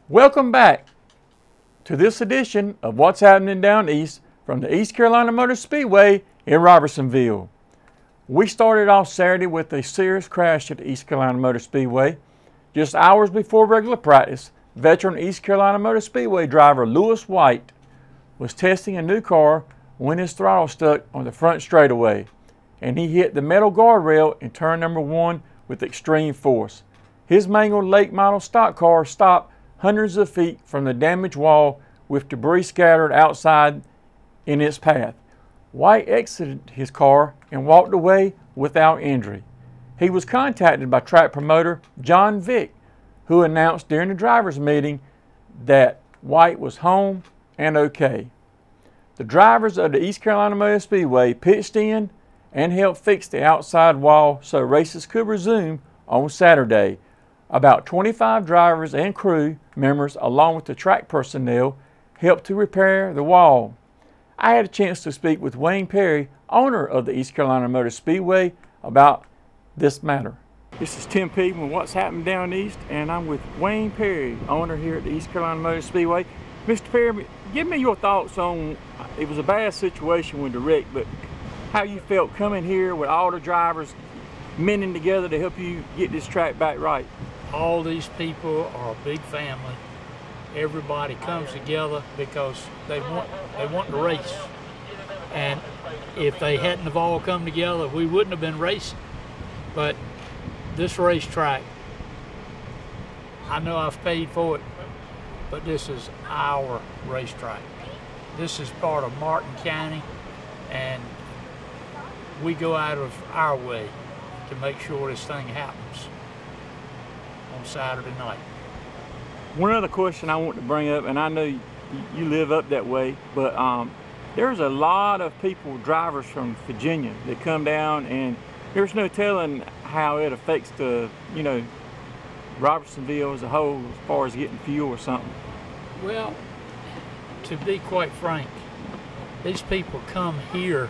Welcome back to this edition of What's Happening Down East from the East Carolina Motor Speedway in Robertsonville. We started off Saturday with a serious crash at the East Carolina Motor Speedway. Just hours before regular practice, veteran East Carolina Motor Speedway driver Lewis White was testing a new car when his throttle stuck on the front straightaway, and he hit the metal guardrail in turn number 1 with extreme force. His mangled late model stock car stopped hundreds of feet from the damaged wall with debris scattered outside in its path. White exited his car and walked away without injury. He was contacted by track promoter John Vick, who announced during the drivers' meeting that White was home and okay. The drivers of the East Carolina Motor Speedway pitched in and helped fix the outside wall so races could resume on Saturday. About 25 drivers and crew members, along with the track personnel, helped to repair the wall. I had a chance to speak with Wayne Perry, owner of the East Carolina Motor Speedway, about this matter. This is Tim Peavy with What's Happening Down East, and I'm with Wayne Perry, owner here at the East Carolina Motor Speedway. Mr. Perry, give me your thoughts on, it was a bad situation with the wreck, but how you felt coming here with all the drivers mending together to help you get this track back right. All these people are a big family. Everybody comes together because they want to race. And if they hadn't have all come together, we wouldn't have been racing. But this racetrack, I know I've paid for it, but this is our racetrack. This is part of Martin County, and we go out of our way to make sure this thing happens on Saturday night. One other question I want to bring up, and I know you live up that way, but there's a lot of people, drivers from Virginia, that come down, and there's no telling how it affects the, Robertsonville as a whole as far as getting fuel or something. Well, to be quite frank, these people come here,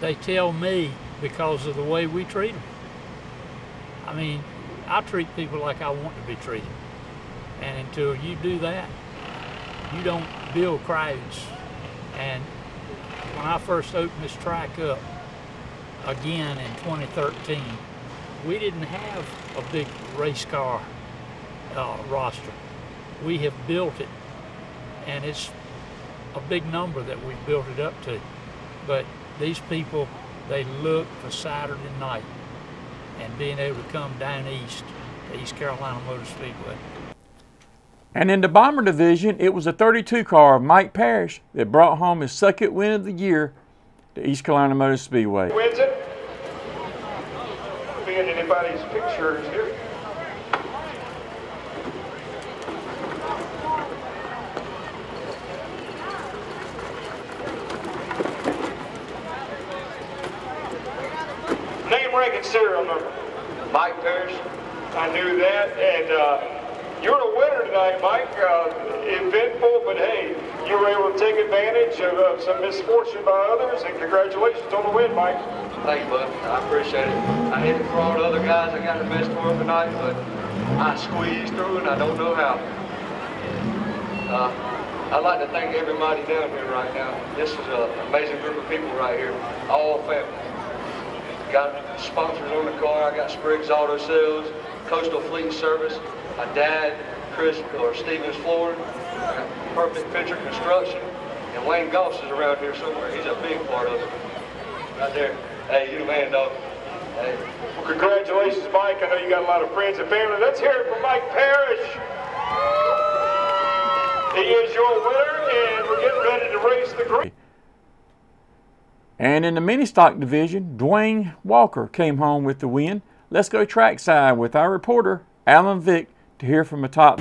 they tell me because of the way we treat them. I mean, I treat people like I want to be treated. And until you do that, you don't build crowds. And when I first opened this track up again in 2013, we didn't have a big race car roster. We have built it, and it's a big number that we've built it up to. But these people, they look for Saturday night and being able to come down east to East Carolina Motor Speedway. And in the Bomber Division, it was a 32 car of Mike Parrish that brought home his second win of the year to East Carolina Motor Speedway. Wins it. Being anybody's pictures here. Name, rank, and serial number. Mike Parrish. I knew that, and you're a winner tonight, Mike. Eventful, but hey, you were able to take advantage of some misfortune by others, and congratulations on the win, Mike. Thank you, bud. I appreciate it. I hit it for all the other guys. I got the best for them tonight, but I squeezed through and I don't know how. I'd like to thank everybody down here right now. This is an amazing group of people right here, all family. Got sponsors on the car. I got Spriggs Auto Sales, Coastal Fleet Service, my dad, Stevens Flooring, I got Perfect Picture Construction, and Wayne Goss is around here somewhere. He's a big part of it. Right there. Hey, you the man, dog. Hey. Well, congratulations, Mike. I know you got a lot of friends and family. Let's hear it for Mike Parrish. He is your winner, and we're getting ready to race the green. And in the mini stock division, Dwayne Walker came home with the win. Let's go trackside with our reporter, Alan Vick, to hear from the top.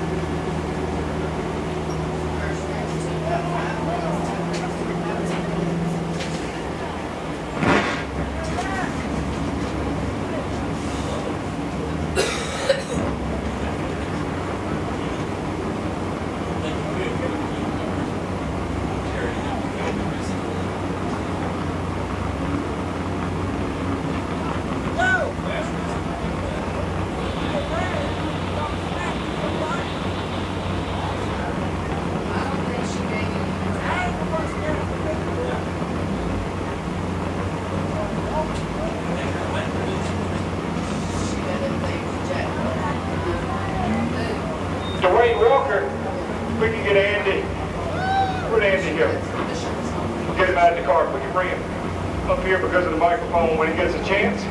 Dwayne Walker, we can get Andy. Put Andy here. We'll get him out of the car. We can bring him up here because of the microphone when he gets a chance.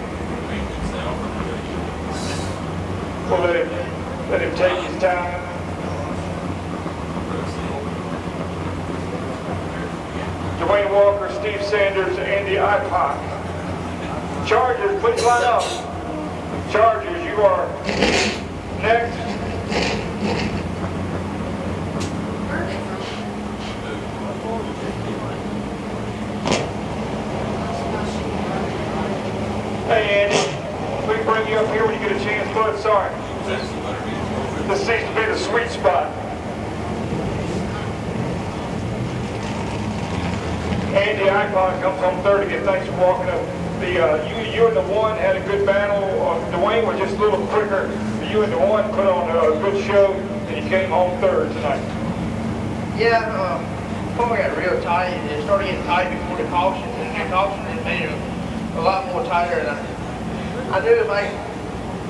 We'll let him take his time. Dwayne Walker, Steve Sanders, Andy Ipock. Chargers, please line up. Chargers, you are next. Hey Andy, we can bring you up here when you get a chance, bud. Sorry. This seems to be the sweet spot. Andy Icon comes home third again. Thanks for walking up. You and the one had a good battle. Dwayne was just a little quicker. You and the one put on a good show, and you came home third tonight. Yeah, before we got real tight, it started getting tight before the caution, and the caution had made it a lot more tighter. And I knew if I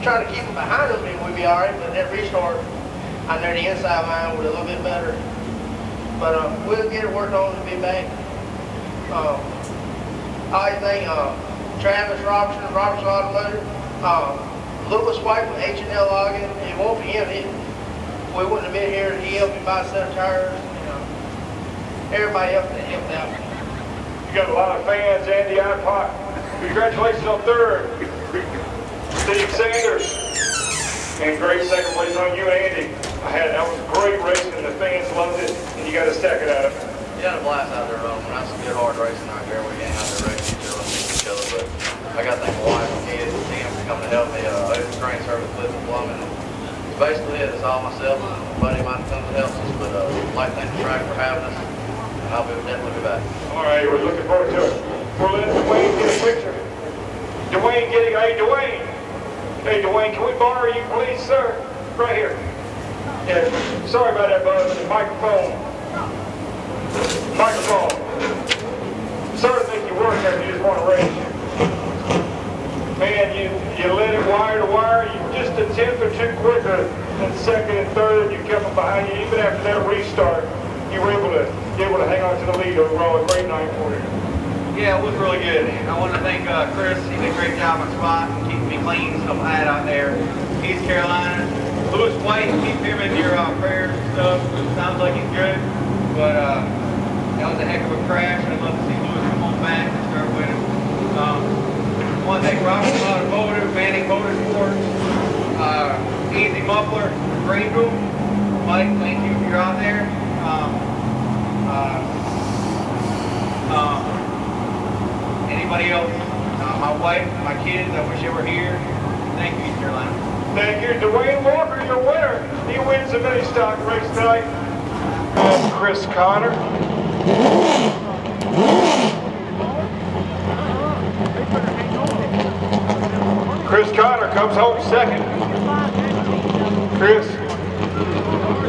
tried to keep it behind them, we'd be all right. But that restart, I knew the inside line was a little bit better. But we'll get it worked on to be back. I think Travis Robertson Automotive, Lewis White with H&L Logging. It won't be him. We wouldn't have been here. He helped me buy a set of tires. Everybody else that helped out. You got a lot of fans, Andy Ipock. Congratulations on third. Steve Sanders. And great second place on you, Andy. That was a great race, and the fans loved it, and you got a stack it out of it. We had a blast out there, when that's some good hard racing out there. We ain't out there racing each other, but I got to thank my wife and kids and Tim for coming to help me. It's train service, Cliff and Plumbing. Basically, it's all myself and a buddy of mine comes and helps us, but I'd like to thank the track for having us, and I'll definitely be back. All right, we're looking forward to it. We're letting Dwayne get a picture. Dwayne getting, hey Dwayne. Hey Dwayne, can we borrow you please, sir? Right here. Yeah, sorry about that, bud, but the microphone. Sorry to make you work after you just want to race. Man, you let it wire to wire. You just a tenth or two quicker than second and third. You kept them behind you. Even after that restart, you were able to hang on to the lead overall. A great night for you. Yeah, it was really good. I want to thank Chris. He did a great job on spot and keeping me clean, stuff I had out there. East Carolina. Lewis White, keep him in your prayers and stuff. Sounds like he's good. But that was a heck of a crash. I'd love to see Lewis come on back and start winning. I want to thank Robert Automotive, Manning Motorsports, Easy Muffler, Green Room. Mike, thank you if you're out there. Anybody else? My wife, my kids, I wish they were here. Thank you, East Carolina. Thank you. Dwayne Walker, your winner. He wins the mini stock race tonight. And Chris Connor. Chris Connor comes home second. Chris,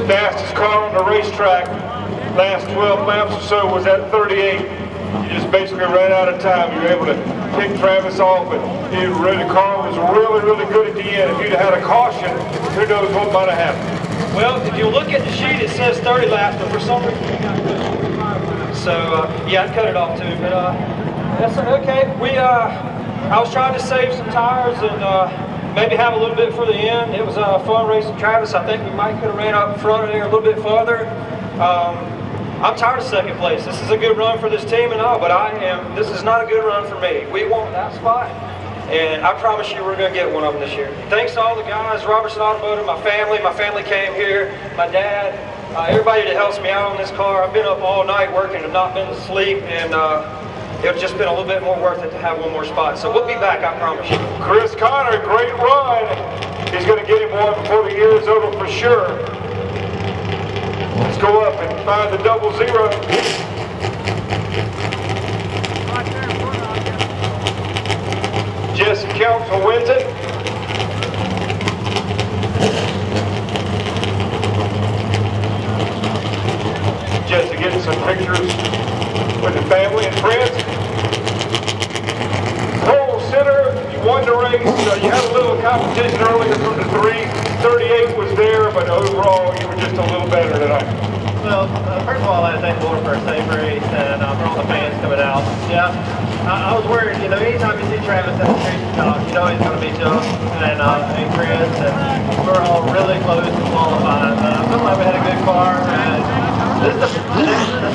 fastest car on the racetrack, last 12 laps or so was at 38. You just basically ran out of time. You were able to pick Travis off, but the car was really, really good at the end. If you'd have had a caution, who knows what might have happened. Well, if you look at the sheet, it says 30 laps, but for some reason we got cut. So, yeah, I'd cut it off too, but that's okay. I was trying to save some tires and maybe have a little bit for the end. It was a fun race with Travis. I think we might could have ran up front there a little bit further. I'm tired of second place. This is a good run for this team and all, but this is not a good run for me. We want that spot, and I promise you we're going to get one of them this year. Thanks to all the guys, Robertson Automotive, my family came here, my dad, everybody that helps me out on this car. I've been up all night working and not been to sleep, and it's just been a little bit more worth it to have one more spot. So we'll be back, I promise you. Chris Connor, great run. He's going to get him one before the year is over for sure. Let's go up and find the 00. Jesse Council wins it. Jesse getting some pictures with the family and friends. Cole Center, you won the race. You had a little competition earlier from the 3. 38 was there, but overall you were just a little better tonight? Well, first of all, I'd thank the Lord for a safe race and for all the fans coming out. Yeah, I was worried, you know, anytime you see Travis at the street stop, you know he's going to be tough. And Chris, and we're all really close to qualifying. I'm so glad we had a good car. And this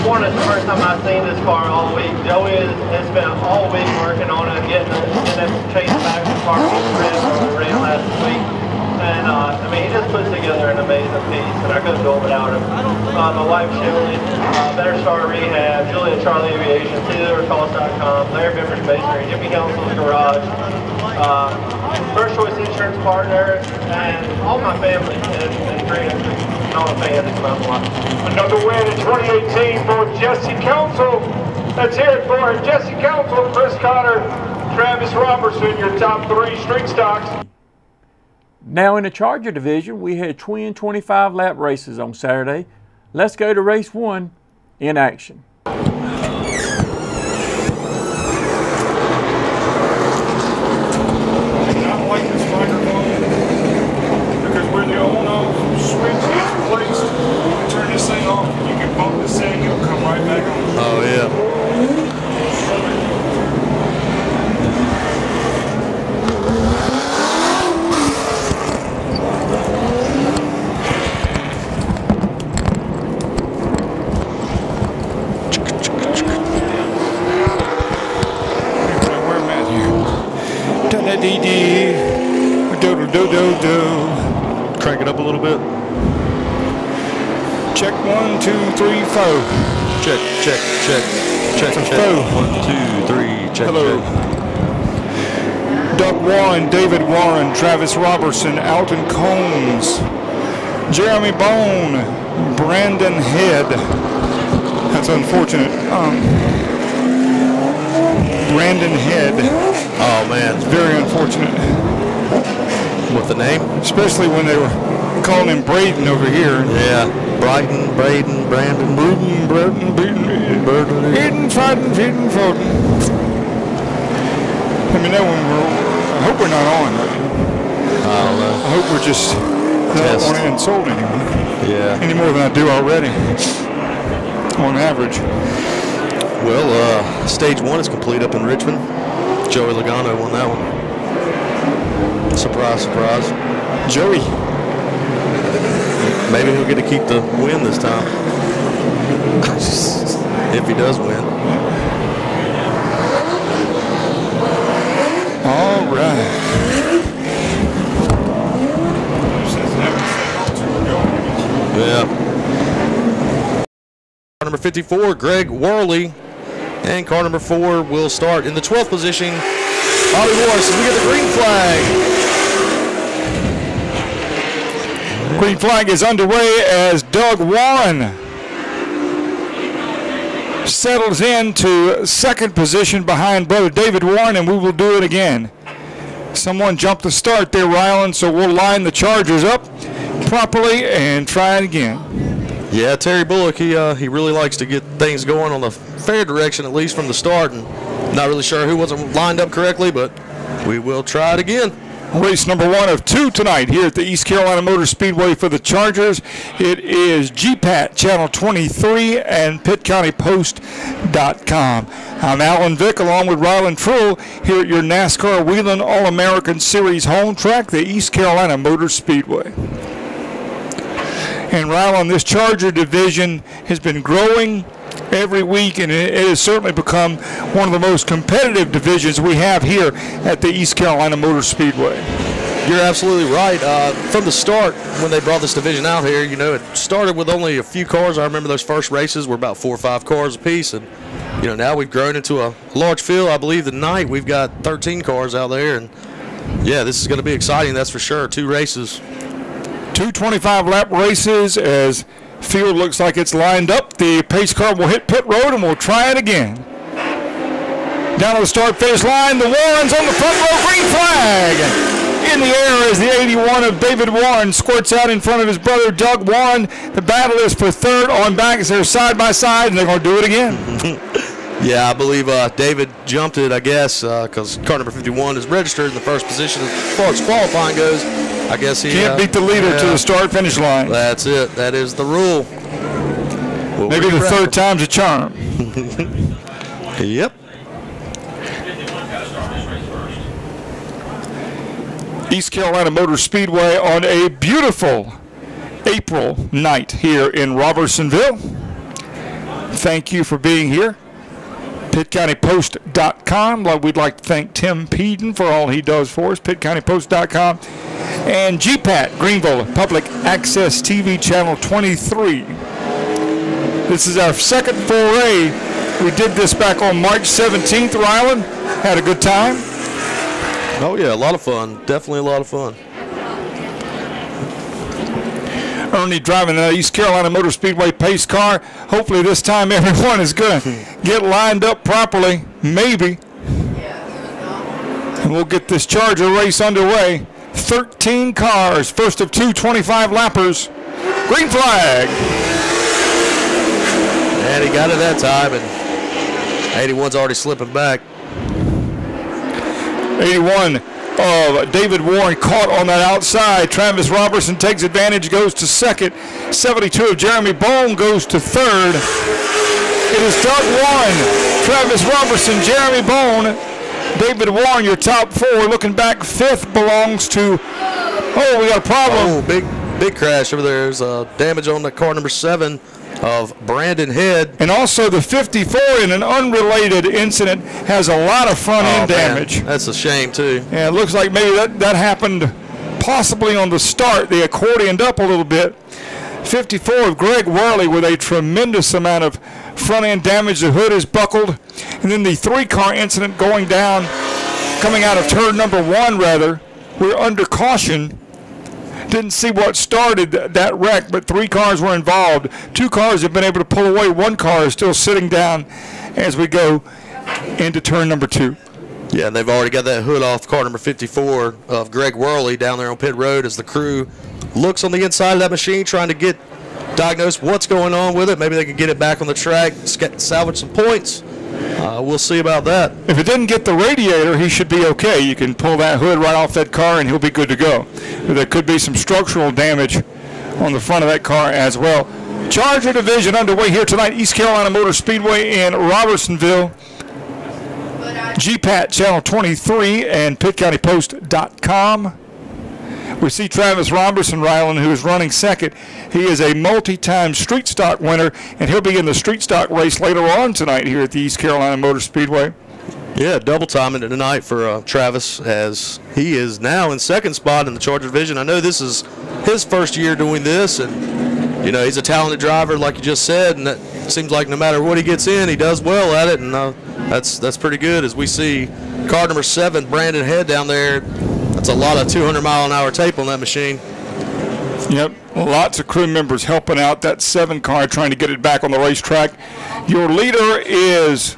morning is the first time I've seen this car all week. Joey has spent all week working on it, getting it chased back to the car from Chris where we ran last week. And I mean, he just puts together an amazing piece, and I couldn't go without him. My wife, Shirley, Better Star Rehab, Julie and Charlie Aviation, CedarCalls.com, Larry Bimmer's Masonry, Jimmy Council's Garage, First Choice Insurance Partner, and all my family and friends and all the fans that come out and watch. Another win in 2018 for Jesse Council. Let's hear it for Jesse Council, Chris Cotter, Travis Robertson, your top 3 street stocks. Now in the Charger division, we had twin 25-lap races on Saturday. Let's go to race 1 in action. Oh, yeah. Crank it up a little bit. Check 1, 2, 3, 4. Check, check, check, check, check. 1, 2, 3, check. Hello. Check. Doug Warren, David Warren, Travis Robertson, Alton Combs, Jeremy Bone, Brandon Head. That's unfortunate. Brandon Head. Oh man, it's very unfortunate. With the name? Especially when they were calling him Braden over here. Yeah. Brighton, Braden, Brandon, Braden, Eden, Frighten, Feeding, Foden. Let me know when I hope we're not on. I hope we're just not want to insult anyone. Yeah. Any more than I do already. On average. Well, stage 1 is complete up in Richmond. Joey Logano won that one. Surprise, surprise. Joey. Maybe he'll get to keep the win this time. If he does win. All right. Yeah. Car number 54, Greg Worley. And car number 4 will start in the 12th position. Ollie Morris, we get the green flag. Green flag is underway as Doug Warren settles into second position behind brother David Warren, and we will do it again. Someone jumped the start there, Ryland, so we'll line the Chargers up properly and try it again. Yeah, Terry Bullock, he really likes to get things going on the fair direction, at least from the start, and not really sure who wasn't lined up correctly, but we will try it again. Race number 1 of 2 tonight here at the East Carolina Motor Speedway for the Chargers. It is GPAT Channel 23 and PittCountyPost.com. I'm Alan Vick along with Ryland Trull here at your NASCAR Wheeling All-American Series home track, the East Carolina Motor Speedway. And Ryland, this Charger division has been growing every week, and it has certainly become one of the most competitive divisions we have here at the East Carolina Motor Speedway. You're absolutely right. From the start, when they brought this division out here, you know, it started with only a few cars. I remember those first races were about 4 or 5 cars apiece, and you know, now we've grown into a large field. I believe tonight we've got 13 cars out there, and yeah, this is going to be exciting, that's for sure. 2 races. 2 25-lap races as field looks like it's lined up. The pace car will hit pit road, and we'll try it again. Down to the start-finish line, the Warrens on the front row, green flag. In the air as the 81 of David Warren squirts out in front of his brother Doug Warren. The battle is for third on back as they're side by side, and they're going to do it again. Yeah, I believe David jumped it, I guess, because car number 51 is registered in the first position as far as qualifying goes. I guess he can't beat the leader to the start-finish line. That's it. That is the rule. Maybe the third time's a charm. Yep. East Carolina Motor Speedway on a beautiful April night here in Robertsonville. Thank you for being here. PittCountyPost.com. We'd like to thank Tim Peden for all he does for us. PittCountyPost.com. And GPAT, Greenville Public Access TV Channel 23. This is our second foray. We did this back on March 17th, Ryland. Had a good time. Oh, yeah, a lot of fun. Definitely a lot of fun. Ernie driving the East Carolina Motor Speedway pace car. Hopefully this time everyone is going to get lined up properly. Maybe. And we'll get this Charger race underway. 13 cars. First of two 25-lappers. Green flag. And he got it that time, and 81's already slipping back. 81 of David Warren caught on that outside. Travis Robertson takes advantage, goes to second. 72 of Jeremy Bone goes to third. It is Doug Warren, Travis Robertson, Jeremy Bone, David Warren, your top four. Looking back, fifth belongs to, oh, we got a problem. Oh, big crash over there. There's damage on the car number 7 of Brandon Head. And also the 54 in an unrelated incident has a lot of front end damage. That's a shame too. Yeah, it looks like maybe that happened possibly on the start. They accordioned up a little bit. 54 of Greg Worley with a tremendous amount of front end damage. The hood is buckled. And then the 3-car incident going down, coming out of turn number 1 rather. We're under caution. Didn't see what started that wreck, but 3 cars were involved. 2 cars have been able to pull away. 1 car is still sitting down as we go into turn number 2. Yeah, and they've already got that hood off car number 54 of Greg Worley down there on pit road as the crew looks on the inside of that machine trying to diagnose what's going on with it. Maybe they can get it back on the track, salvage some points. We'll see about that. If it didn't get the radiator, he should be okay. You can pull that hood right off that car and he'll be good to go. But there could be some structural damage on the front of that car as well. Charger division underway here tonight. East Carolina Motor Speedway in Robertsonville. GPAT Channel 23 and PittCountyPost.com. We see Travis Robertson, Ryland, who is running second. He is a multi-time street stock winner, and he'll be in the street stock race later on tonight here at the East Carolina Motor Speedway. Yeah, double timing it tonight for Travis, as he is now in second spot in the Charger division. I know this is his first year doing this, and you know he's a talented driver, like you just said, and it seems like no matter what he gets in, he does well at it, and that's pretty good. As we see car number 7, Brandon Head down there. That's a lot of 200-mile-an-hour tape on that machine. Yep, lots of crew members helping out that 7 car, trying to get it back on the racetrack. Your leader is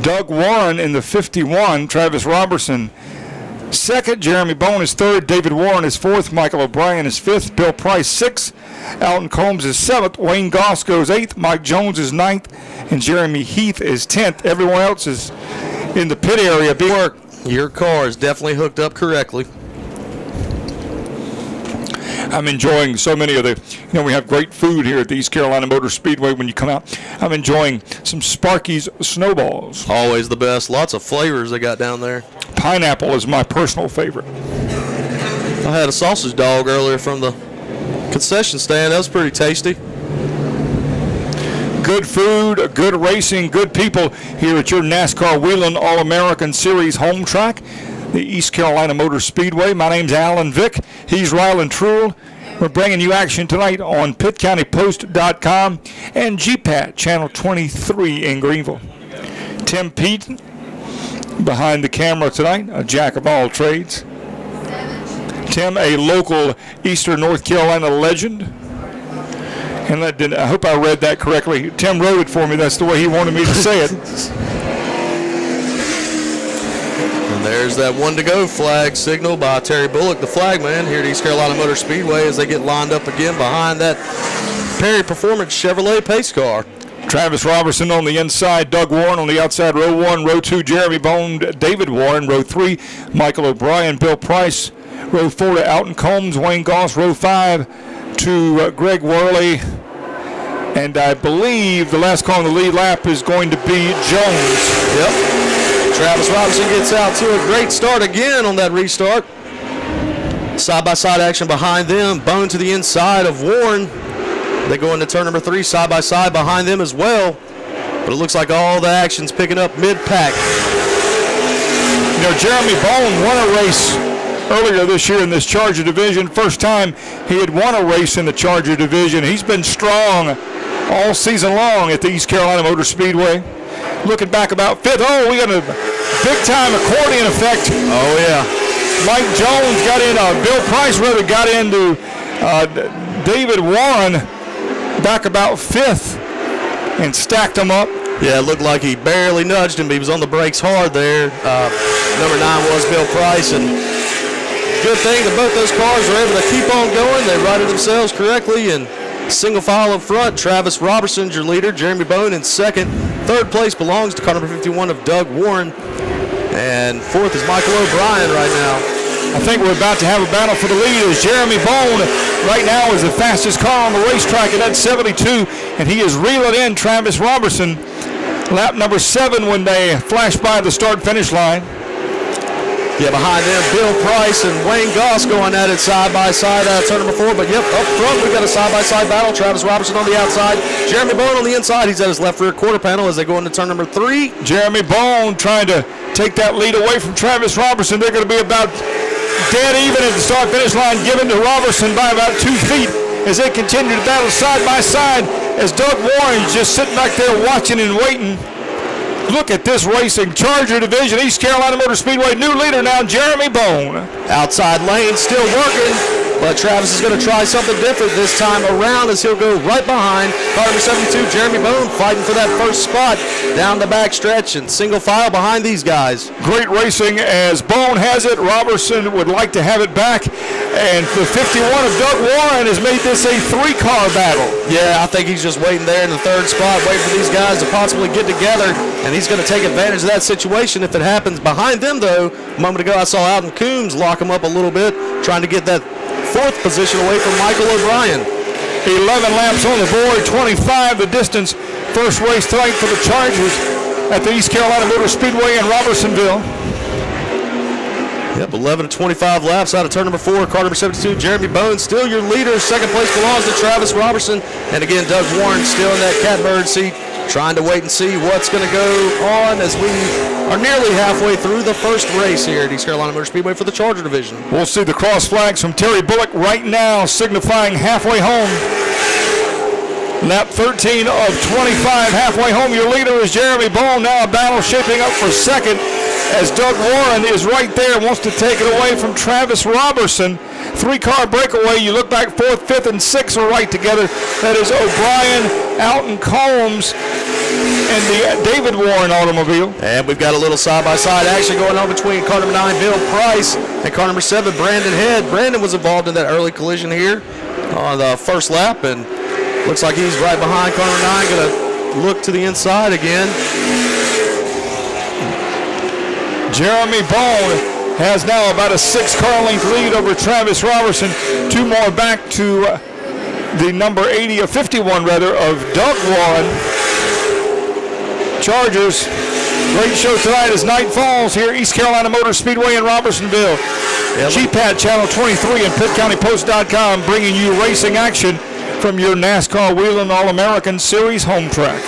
Doug Warren in the 51, Travis Robertson second, Jeremy Bone is third, David Warren is fourth, Michael O'Brien is fifth, Bill Price sixth, Alton Combs is seventh, Wayne Goss goes eighth, Mike Jones is ninth, and Jeremy Heath is 10th. Everyone else is in the pit area. Big work. Your car is definitely hooked up correctly. I'm enjoying so many of the, we have great food here at the East Carolina Motor Speedway when you come out. I'm enjoying some Sparky's Snowballs. Always the best. Lots of flavors they got down there. Pineapple is my personal favorite. I had a sausage dog earlier from the concession stand. That was pretty tasty. Good food, good racing, good people here at your NASCAR Wheeling All-American Series home track, the East Carolina Motor Speedway. My name's Alan Vick. He's Ryland Truell. We're bringing you action tonight on PittCountyPost.com and GPAT Channel 23 in Greenville. Tim Peden behind the camera tonight, a jack of all trades. Tim, a local Eastern North Carolina legend. And I hope I read that correctly. Tim wrote it for me. That's the way he wanted me to say it. And there's that 1 to go flag signal by Terry Bullock, the flagman, here at East Carolina Motor Speedway as they get lined up again behind that Perry Performance Chevrolet pace car. Travis Robertson on the inside, Doug Warren on the outside, row 1, row 2, Jeremy Bone, David Warren, row 3, Michael O'Brien, Bill Price, Row 4 to Alton Combs, Wayne Goss. Row 5 to Greg Worley. And I believe the last car on the lead lap is going to be Jones. Yep. Travis Robinson gets out to a great start again on that restart. Side-by-side action behind them. Bone to the inside of Warren. They go into turn number 3, side-by-side behind them as well. But it looks like all the action's picking up mid-pack. You know, Jeremy Bone won a race earlier this year in this Charger division. First time he had won a race in the Charger division. He's been strong all season long at the East Carolina Motor Speedway. Looking back about 5th. Oh, we got a big-time accordion effect. Oh, yeah. Mike Jones got in, Bill Price rather got into David Warren back about 5th and stacked them up. Yeah, it looked like he barely nudged him, but he was on the brakes hard there. Number 9 was Bill Price, and good thing that both those cars were able to keep on going. They righted themselves correctly, and single file up front. Travis Robertson's your leader, Jeremy Bone in second. Third place belongs to car number 51 of Doug Warren, and fourth is Michael O'Brien right now. I think we're about to have a battle for the lead as Jeremy Bone right now is the fastest car on the racetrack at that 72, and he is reeling in Travis Robertson. Lap number 7 when they flash by the start-finish line. Yeah, behind them, Bill Price and Wayne Goss going at it side-by-side turn number 4. But, yep, up front, we've got a side-by-side battle. Travis Robertson on the outside. Jeremy Bone on the inside. He's at his left rear quarter panel as they go into turn number 3. Jeremy Bone trying to take that lead away from Travis Robertson. They're going to be about dead even at the start-finish line, given to Robertson by about 2 feet as they continue to battle side-by-side as Doug Warren's just sitting back there watching and waiting. Look at this racing. Charger division, East Carolina Motor Speedway, new leader now, Jeremy Bone. Outside lane still working, but Travis is going to try something different this time around as he'll go right behind car number 72, Jeremy Bone, fighting for that first spot down the back stretch and single file behind these guys. Great racing as Bone has it. Robertson would like to have it back, and the 51 of Doug Warren has made this a 3-car battle. Yeah, I think he's just waiting there in the third spot, waiting for these guys to possibly get together, and he's going to take advantage of that situation if it happens. Behind them, though, a moment ago I saw Alton Coombs lock him up a little bit, trying to get that 4th position away from Michael O'Brien. 11 laps on the board, 25 the distance. First race tonight for the Chargers at the East Carolina Motor Speedway in Robertsonville. Yep, 11 to 25 laps out of turn number 4. Car number 72, Jeremy Bone, still your leader. Second place belongs to Travis Robertson. And again, Doug Warren still in that catbird seat, trying to wait and see what's going to go on as we are nearly halfway through the first race here at East Carolina Motor Speedway for the Charger division. We'll see the cross flags from Terry Bullock right now, signifying halfway home. Lap 13 of 25, halfway home. Your leader is Jeremy Bone. Now a battle shaping up for second as Doug Warren is right there, wants to take it away from Travis Robertson. 3-car breakaway. You look back, 4th, 5th, and 6th are right together. That is O'Brien, Alton Combs, and the David Warren automobile. And we've got a little side-by-side action going on between car number 9, Bill Price, and car number 7, Brandon Head. Brandon was involved in that early collision here on the first lap, and looks like he's right behind car number 9, going to look to the inside again. Jeremy Bone has now about a 6-car length lead over Travis Robertson. 2 more back to the number 80 or 51 rather of Doug Warren. Chargers, great show tonight as night falls here East Carolina Motor Speedway in Robertsonville. GPAT Channel 23 and PitCountyPost.com bringing you racing action from your NASCAR Whelen All-American Series home track.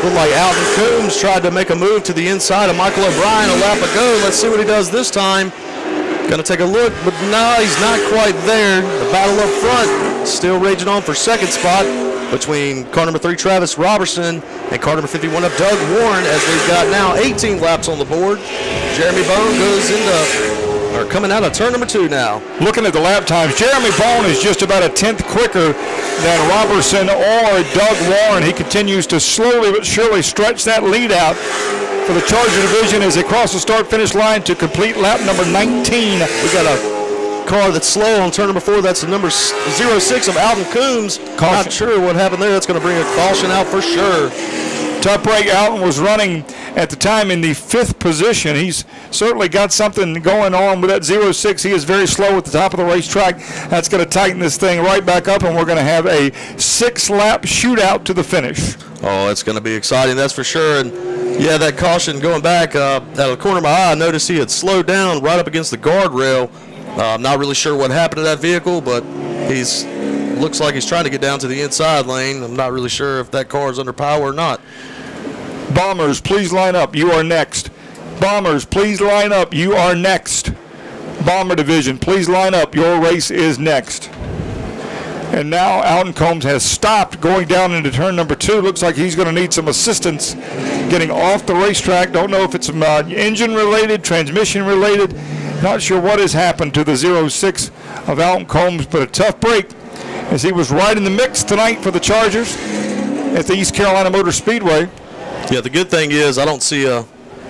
Looked like Alton Coombs tried to make a move to the inside of Michael O'Brien a lap ago. Let's see what he does this time. Going to take a look, but no, he's not quite there. The battle up front still raging on for second spot between car number 3, Travis Robertson, and car number 51 of Doug Warren, as we've got now 18 laps on the board. Jeremy Bone goes coming out of turn number 2 now. Looking at the lap times, Jeremy Bone is just about a 10th quicker than Robertson or Doug Warren. He continues to slowly but surely stretch that lead out for the Charger division as they cross the start-finish line to complete lap number 19. We got a car that's slow on turn number 4. That's the number 06 of Alton Coombs. Caution. Not sure what happened there. That's going to bring a caution out for sure. Tough break. Alton was running at the time in the 5th position. He's certainly got something going on with that 06. He is very slow at the top of the racetrack. That's going to tighten this thing right back up, and we're going to have a 6-lap shootout to the finish. Oh, it's going to be exciting, that's for sure. And yeah, that caution going back out of the corner of my eye, I noticed he had slowed down right up against the guardrail. I'm not really sure what happened to that vehicle, but he's looks like he's trying to get down to the inside lane. I'm not really sure if that car is under power or not. Bombers, please line up. You are next. Bombers, please line up. You are next. Bomber Division, please line up. Your race is next. And now Alton Combs has stopped going down into turn number 2. Looks like he's going to need some assistance getting off the racetrack. Don't know if it's engine related, transmission related. Not sure what has happened to the 06 of Alton Combs, but a tough break as he was right in the mix tonight for the Chargers at the East Carolina Motor Speedway. Yeah, the good thing is I don't see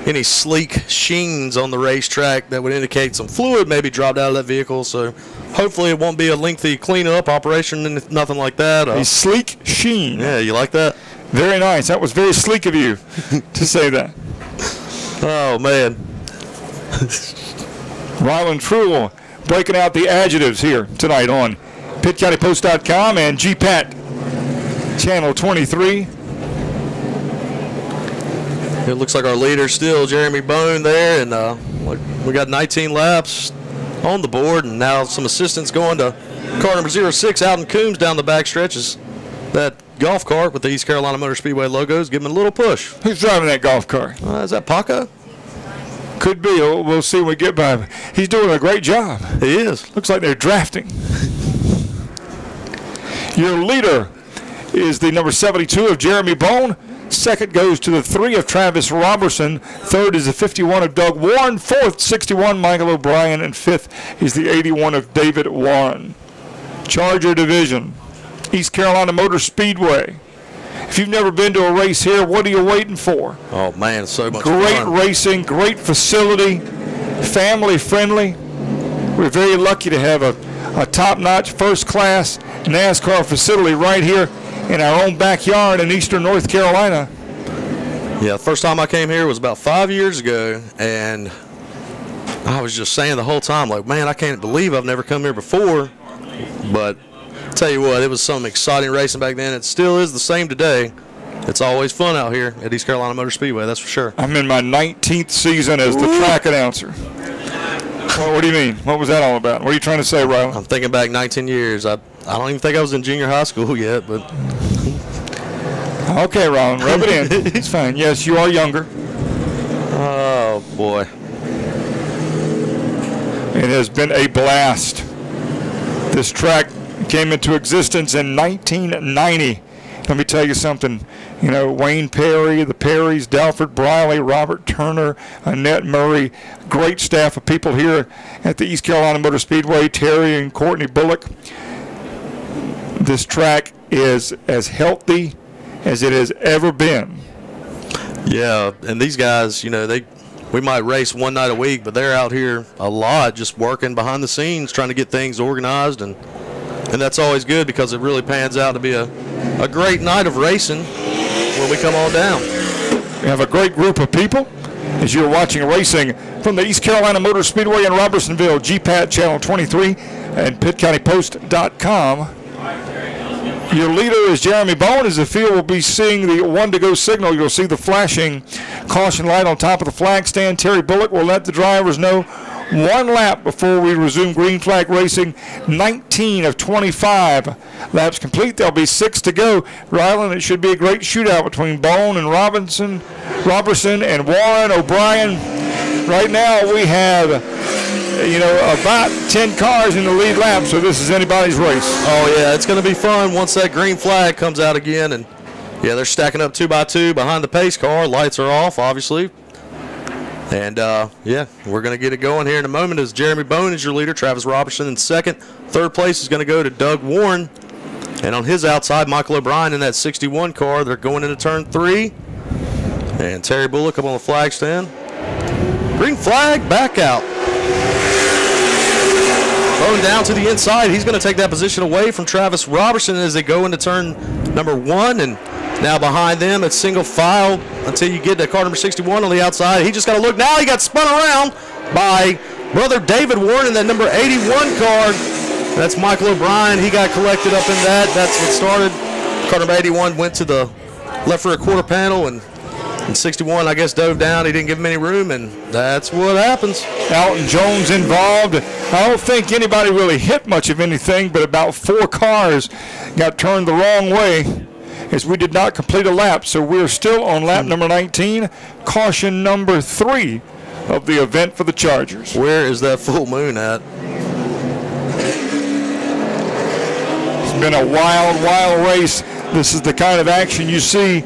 any sleek sheens on the racetrack that would indicate some fluid maybe dropped out of that vehicle, so hopefully it won't be a lengthy cleanup operation and nothing like that. A sleek sheen. Yeah, you like that? Very nice. That was very sleek of you to say that. Oh, man. Ryland Truel breaking out the adjectives here tonight on PittCountyPost.com and GPAT Channel 23. It looks like our leader still, Jeremy Bone, there, and we got 19 laps on the board, and now some assistance going to car number 06, Alton Coombs, down the back stretches. That golf cart with the East Carolina Motor Speedway logos, give him a little push. Who's driving that golf cart? Is that Paco? Could be. We'll see when we get by him. He's doing a great job. He is. Looks like they're drafting. Your leader is the number 72 of Jeremy Bone. Second goes to the 3 of Travis Robertson. Third is the 51 of Doug Warren. Fourth, 61, Michael O'Brien. And fifth is the 81 of David Warren. Charger Division, East Carolina Motor Speedway. If you've never been to a race here, what are you waiting for? Oh, man, so much great fun. Racing, great facility, family friendly. We're very lucky to have a top-notch, first-class NASCAR facility right here in our own backyard in eastern North Carolina. Yeah, the first time I came here was about 5 years ago, and I was just saying the whole time, like, man, I can't believe I've never come here before. But tell you what, it was some exciting racing back then. It still is the same today. It's always fun out here at East Carolina Motor Speedway, that's for sure. I'm in my 19th season as the track announcer. Well, what do you mean? What was that all about? What are you trying to say, Rylan? I'm thinking back 19 years. I don't even think I was in junior high school yet, but... Okay, Rylan, rub it in. It's fine. Yes, you are younger. Oh, boy. It has been a blast. This track came into existence in 1990. Let me tell you something. You know, Wayne Perry, the Perrys, Dalford Briley, Robert Turner, Annette Murray, great staff of people here at the East Carolina Motor Speedway, Terry and Courtney Bullock. This track is as healthy as it has ever been. Yeah, and these guys, you know, we might race one night a week, but they're out here a lot just working behind the scenes trying to get things organized, and that's always good because it really pans out to be a great night of racing when we come on down. We have a great group of people as you're watching racing from the East Carolina Motor Speedway in Robertsonville, GPAT Channel 23 and PittCountyPost.com. Your leader is Jeremy Bone. As the field will be seeing the 1-to-go signal, you'll see the flashing caution light on top of the flag stand. Terry Bullock will let the drivers know 1 lap before we resume green flag racing. 19 of 25 laps complete. There'll be 6 to go. Ryland, it should be a great shootout between Bone and Robertson and Warren, O'Brien. Right now we have, you know, about 10 cars in the lead lap, so this is anybody's race. Oh, yeah, it's going to be fun once that green flag comes out again. And, yeah, they're stacking up 2 by 2 behind the pace car. Lights are off, obviously. And, yeah, we're going to get it going here in a moment as Jeremy Bone is your leader, Travis Robertson in second. Third place is going to go to Doug Warren. And on his outside, Michael O'Brien in that 61 car. They're going into turn 3. And Terry Bullock up on the flag stand. Green flag, back out. Bone down to the inside. He's going to take that position away from Travis Robertson as they go into turn number 1. And Now behind them, it's single file until you get to car number 61 on the outside. He just got to look. Now he got spun around by brother David Warren in that number 81 car. That's Michael O'Brien. He got collected up in that. That's what started. Car number 81 went to the left rear quarter panel, and 61, I guess, dove down. He didn't give him any room, and that's what happens. Alton Jones involved. I don't think anybody really hit much of anything, but about 4 cars got turned the wrong way as we did not complete a lap. So we're still on lap number 19, caution number 3 of the event for the Chargers. Where is that full moon at? It's been a wild, wild race. This is the kind of action you see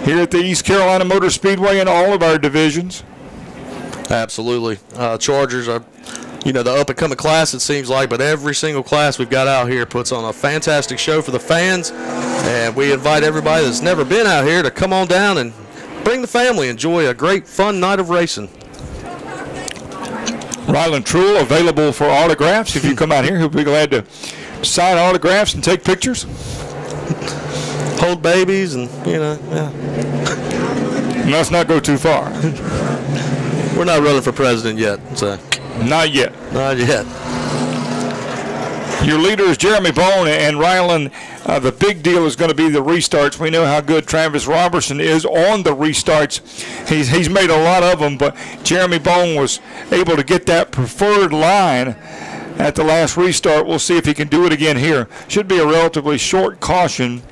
here at the East Carolina Motor Speedway in all of our divisions. Absolutely. Chargers are, you know, the up-and-coming class, it seems like, but every single class we've got out here puts on a fantastic show for the fans, and we invite everybody that's never been out here to come on down and bring the family, enjoy a great, fun night of racing. Ryland Truell available for autographs. If you come out here, he'll be glad to sign autographs and take pictures. Hold babies and, you know, yeah. Let's not go too far. We're not running for president yet, so. Not yet. Not yet. Your leader is Jeremy Bone and Ryland. The big deal is going to be the restarts. We know how good Travis Robertson is on the restarts. He's made a lot of them, but Jeremy Bone was able to get that preferred line at the last restart. We'll see if he can do it again here. Should be a relatively short caution.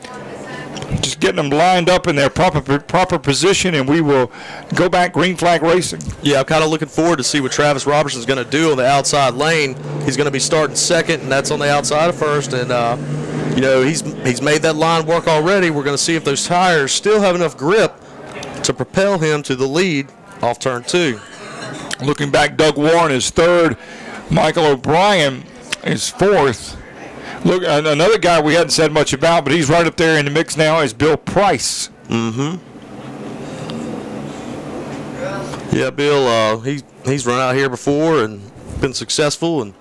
Just getting them lined up in their proper position, and we will go back green flag racing. Yeah, I'm kind of looking forward to see what Travis Robertson's going to do on the outside lane. He's going to be starting second, and that's on the outside of first. And, you know, he's made that line work already. We're going to see if those tires still have enough grip to propel him to the lead off turn 2. Looking back, Doug Warren is third. Michael O'Brien is fourth. Look, another guy we hadn't said much about, but he's right up there in the mix now, is Bill Price. Mm-hmm. Yeah, Bill, he's run out here before and been successful, and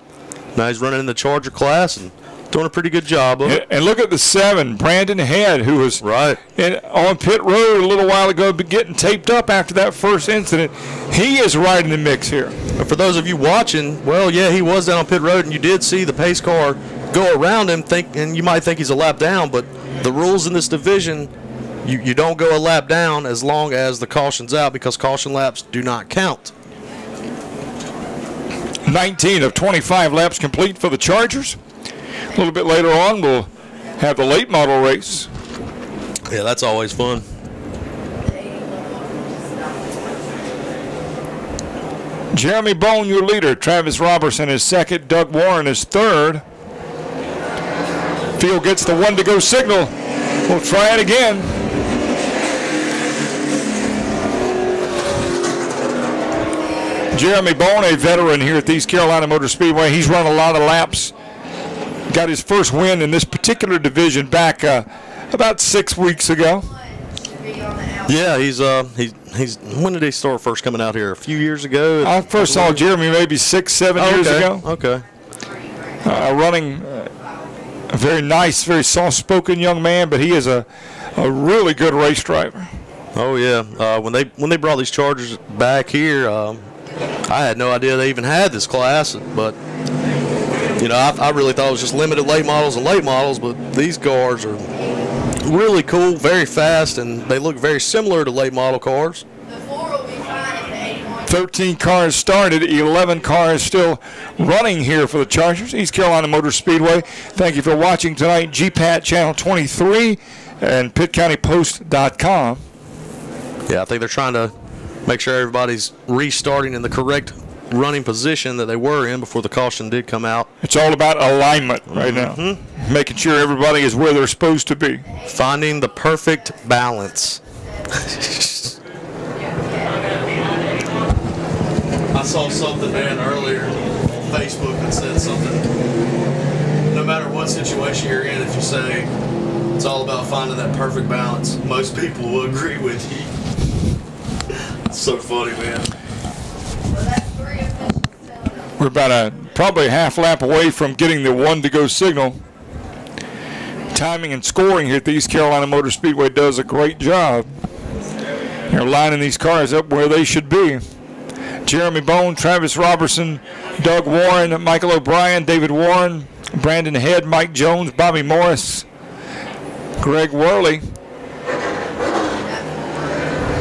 now he's running in the Charger class and doing a pretty good job of it. And look at the 7, Brandon Head, who was right on pit road a little while ago, but getting taped up after that first incident. He is right in the mix here. And for those of you watching, well, yeah, he was down on pit road, and you did see the pace car go around him, and you might think he's a lap down, but the rules in this division, you don't go a lap down as long as the caution's out, because caution laps do not count. 19 of 25 laps complete for the Chargers. A little bit later on, we'll have the late model race. Yeah, that's always fun. Jeremy Bone, your leader. Travis Robertson is second. Doug Warren is third. Field gets the 1 to go signal. We'll try it again. Jeremy Bone, a veteran here at the East Carolina Motor Speedway. He's run a lot of laps. Got his first win in this particular division back about 6 weeks ago. Yeah, he's when did he start first coming out here? A few years ago? I first saw Jeremy maybe 6, 7 years ago. Okay. Running a very nice, very soft-spoken young man, but he is a really good race driver. Oh yeah. When they brought these Chargers back here, I had no idea they even had this class, but you know, I really thought it was just limited late models, but these cars are really cool, very fast, and they look very similar to late model cars. 13 cars started, 11 cars still running here for the Chargers. East Carolina Motor Speedway. Thank you for watching tonight. GPAT Channel 23 and PittCountyPost.com. Yeah, I think they're trying to make sure everybody's restarting in the correct running position that they were in before the caution did come out. It's all about alignment right now. Making sure everybody is where they're supposed to be. Finding the perfect balance. I saw something, man, earlier on Facebook that said something. No matter what situation you're in, if you say it's all about finding that perfect balance, most people will agree with you. It's so funny, man. We're about probably a half lap away from getting the 1 to go signal. timing and scoring here at the East Carolina Motor Speedway does a great job. They're lining these cars up where they should be. Jeremy Bone, Travis Robertson, Doug Warren, Michael O'Brien, David Warren, Brandon Head, Mike Jones, Bobby Morris, Greg Worley.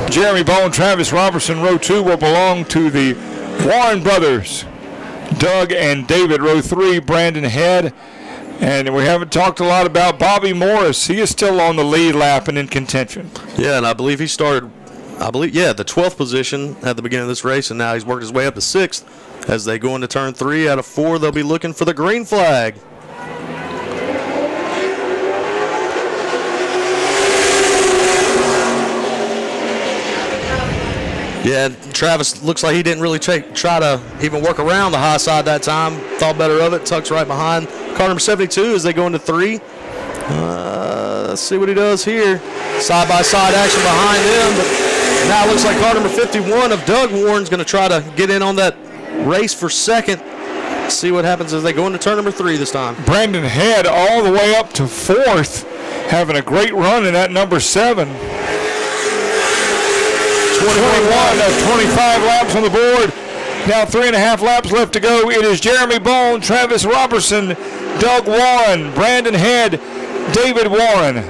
Jeremy Bone, Travis Robertson, row 2 will belong to the Warren brothers. Doug and David, row 3, Brandon Head. And we haven't talked a lot about Bobby Morris. He is still on the lead lap and in contention. Yeah, and I believe he started, the 12th position at the beginning of this race, and now he's worked his way up to 6th. As they go into turn 3 out of 4, they'll be looking for the green flag. Yeah, Travis looks like he didn't really try to even work around the high side that time. Thought better of it. Tucks right behind car number 72 as they go into 3. Let's see what he does here. Side-by-side action behind him. But now it looks like car number 51 of Doug Warren's going to try to get in on that race for 2nd. See what happens as they go into turn number 3 this time. Brandon Head all the way up to 4th, having a great run in that number 7. 21 of 25 laps on the board. Now 3.5 laps left to go. It is Jeremy Bone, Travis Robertson, Doug Warren, Brandon Head, David Warren.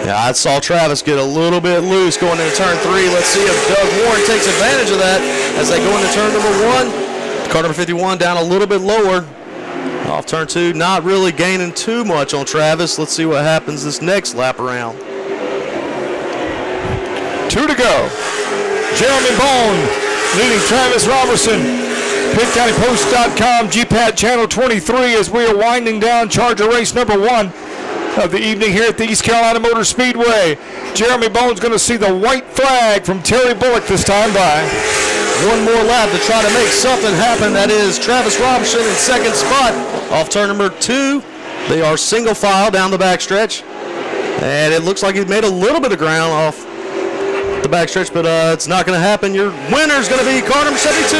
Yeah, I saw Travis get a little bit loose going into turn 3. Let's see if Doug Warren takes advantage of that as they go into turn number 1. Car number 51 down a little bit lower. Off turn 2, not really gaining too much on Travis. Let's see what happens this next lap around. 2 to go. Jeremy Bone leading Travis Robertson. PitCountyPost.com, GPAT Channel 23 as we are winding down Charger race number 1 of the evening here at the East Carolina Motor Speedway. Jeremy Bone's going to see the white flag from Terry Bullock this time by. One more lap to try to make something happen. That is Travis Robertson in 2nd spot off turn number 2. They are single file down the backstretch. And it looks like he made a little bit of ground off the backstretch, but it's not going to happen. Your winner is going to be car number 72,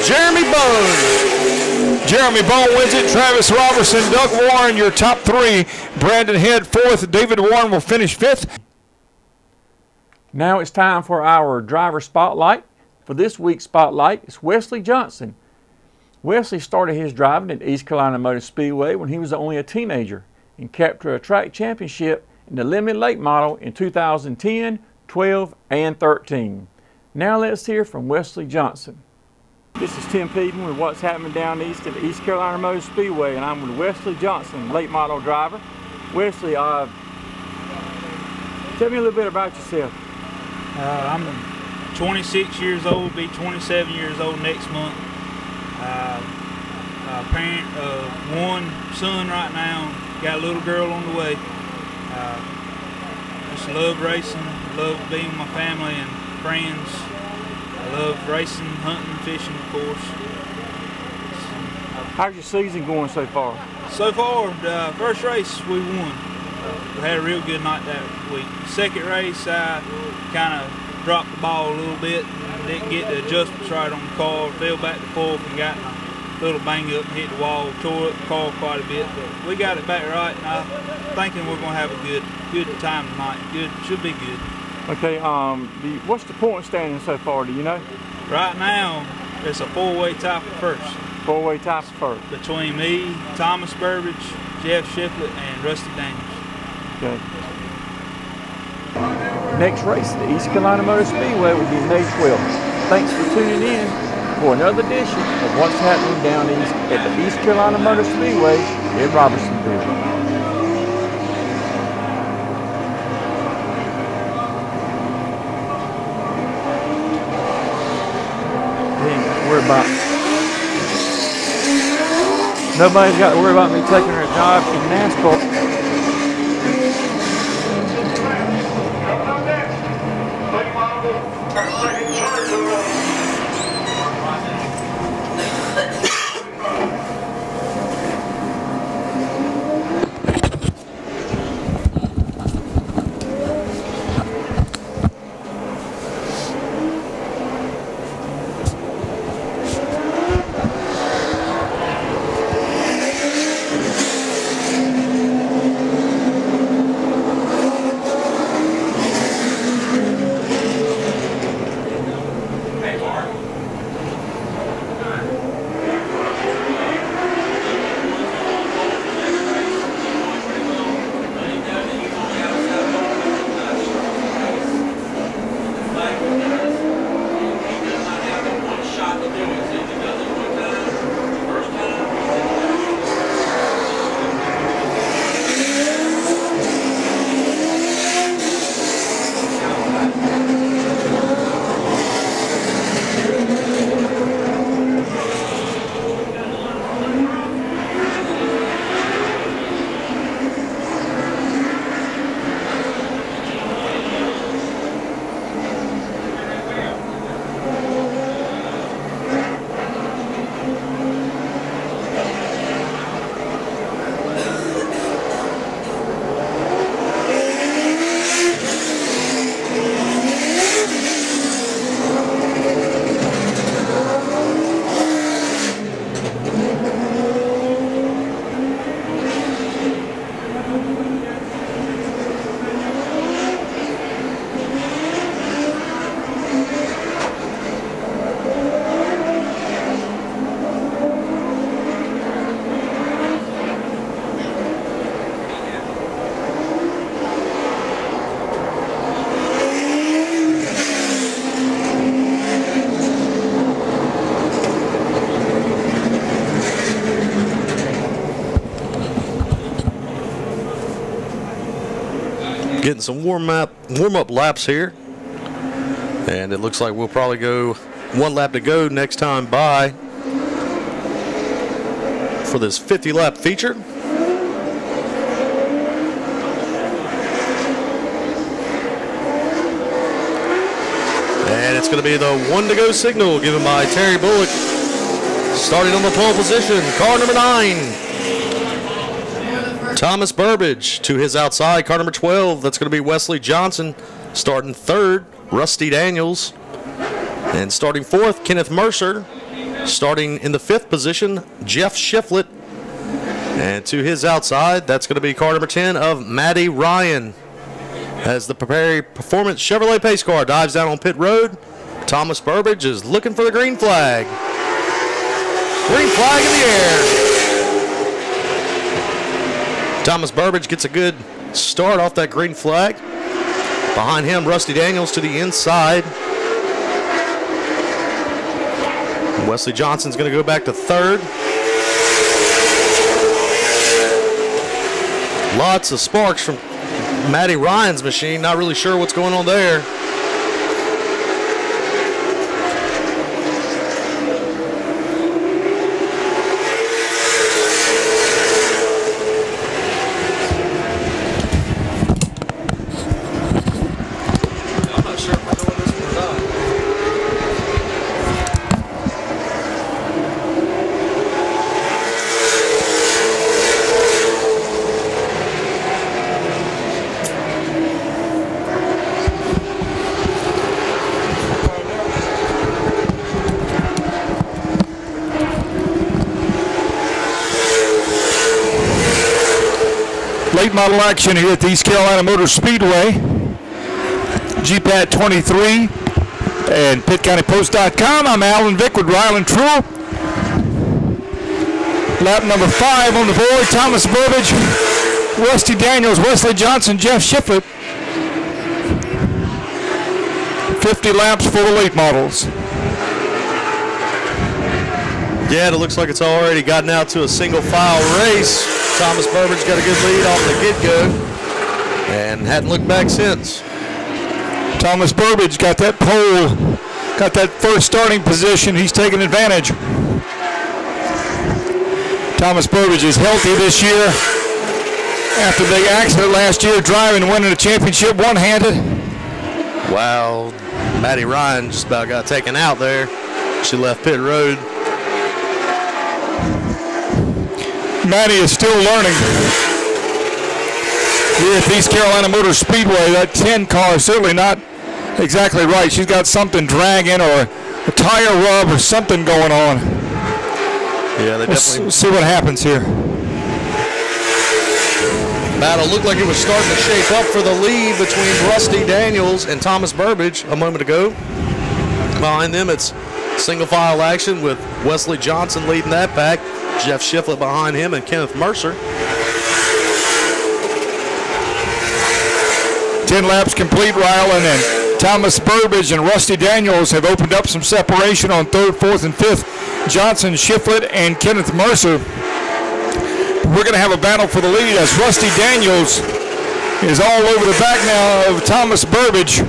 Jeremy Bone. Jeremy Bone wins it. Travis Robertson, Doug Warren, your top 3. Brandon Head 4th. David Warren will finish 5th. Now it's time for our driver spotlight. For this week's spotlight, it's Wesley Johnson. Wesley started his driving at East Carolina Motor Speedway when he was only a teenager and captured a track championship in the limited late model in 2010, 12, and 13. Now let's hear from Wesley Johnson. This is Tim Peden with What's Happening Down East at East Carolina Motor Speedway, and I'm with Wesley Johnson, late model driver. Wesley, tell me a little bit about yourself. I'm 26 years old, be 27 years old next month. A parent of 1 son right now, got a little girl on the way. Just love racing, love being with my family and friends. I love racing, hunting, fishing, of course. How's your season going so far? So far, the first race we won. We had a real good night that week. Second race, I kind of dropped the ball a little bit and didn't get the adjustments right on the car. Fell back to 4th and got a little bang up and hit the wall. Tore up the car quite a bit, but we got it back right, and I'm thinking we're going to have a good time tonight. Good, should be good. Okay, what's the point standing so far, do you know? Right now, it's a 4-way tie for first. 4-way tie for first. Between me, Thomas Burbage, Jeff Shiflett, and Rusty Daniels. Okay. Next race at the East Carolina Motor Speedway will be May 12th. Thanks for tuning in for another edition of What's Happening Down East at the East Carolina Motor Speedway in Robertsonville. Nobody's got to worry about me taking her job in NASCAR. Getting some warm-up laps here. And it looks like we'll probably go 1 lap to go next time by for this 50-lap feature. And it's going to be the 1 to go signal given by Terry Bullock. Starting on the pole position, car number 9. Thomas Burbage to his outside, car number 12. That's going to be Wesley Johnson. Starting 3rd, Rusty Daniels. And starting 4th, Kenneth Mercer. Starting in the 5th position, Jeff Shiflett. And to his outside, that's going to be car number 10 of Matty Ryan. As the Perry Performance Chevrolet pace car dives down on pit road, Thomas Burbage is looking for the green flag. Green flag in the air. Thomas Burbage gets a good start off that green flag. Behind him, Rusty Daniels to the inside. Wesley Johnson's going to go back to 3rd. Lots of sparks from Matty Ryan's machine. Not really sure what's going on there. Late model action here at the East Carolina Motor Speedway. GPAT 23 and PittCountyPost.com. I'm Alan Vick with Ryland Truell. Lap number 5 on the board. Thomas Burbage, Rusty Daniels, Wesley Johnson, Jeff Shiflett. 50 laps for the late models. Yeah, it looks like it's already gotten out to a single file race. Thomas Burbage got a good lead off the get-go and hadn't looked back since. Thomas Burbage got that pole, got that first starting position. He's taking advantage. Thomas Burbage is healthy this year after the big accident last year, driving and winning a championship one-handed. Wow, Matty Ryan just about got taken out there. She left pit road. Matty is still learning. Here at the East Carolina Motor Speedway, that 10 car is certainly not exactly right. She's got something dragging or a tire rub or something going on. Yeah, they definitely. Let's see what happens here. Battle looked like it was starting to shape up for the lead between Rusty Daniels and Thomas Burbage a moment ago. Behind them, it's single file action with Wesley Johnson leading that pack. Jeff Shiflett behind him and Kenneth Mercer. 10 laps complete, Ryland, and Thomas Burbage and Rusty Daniels have opened up some separation on 3rd, 4th, and 5th. Johnson, Shiflett, and Kenneth Mercer. We're going to have a battle for the lead as Rusty Daniels is all over the back now of Thomas Burbage.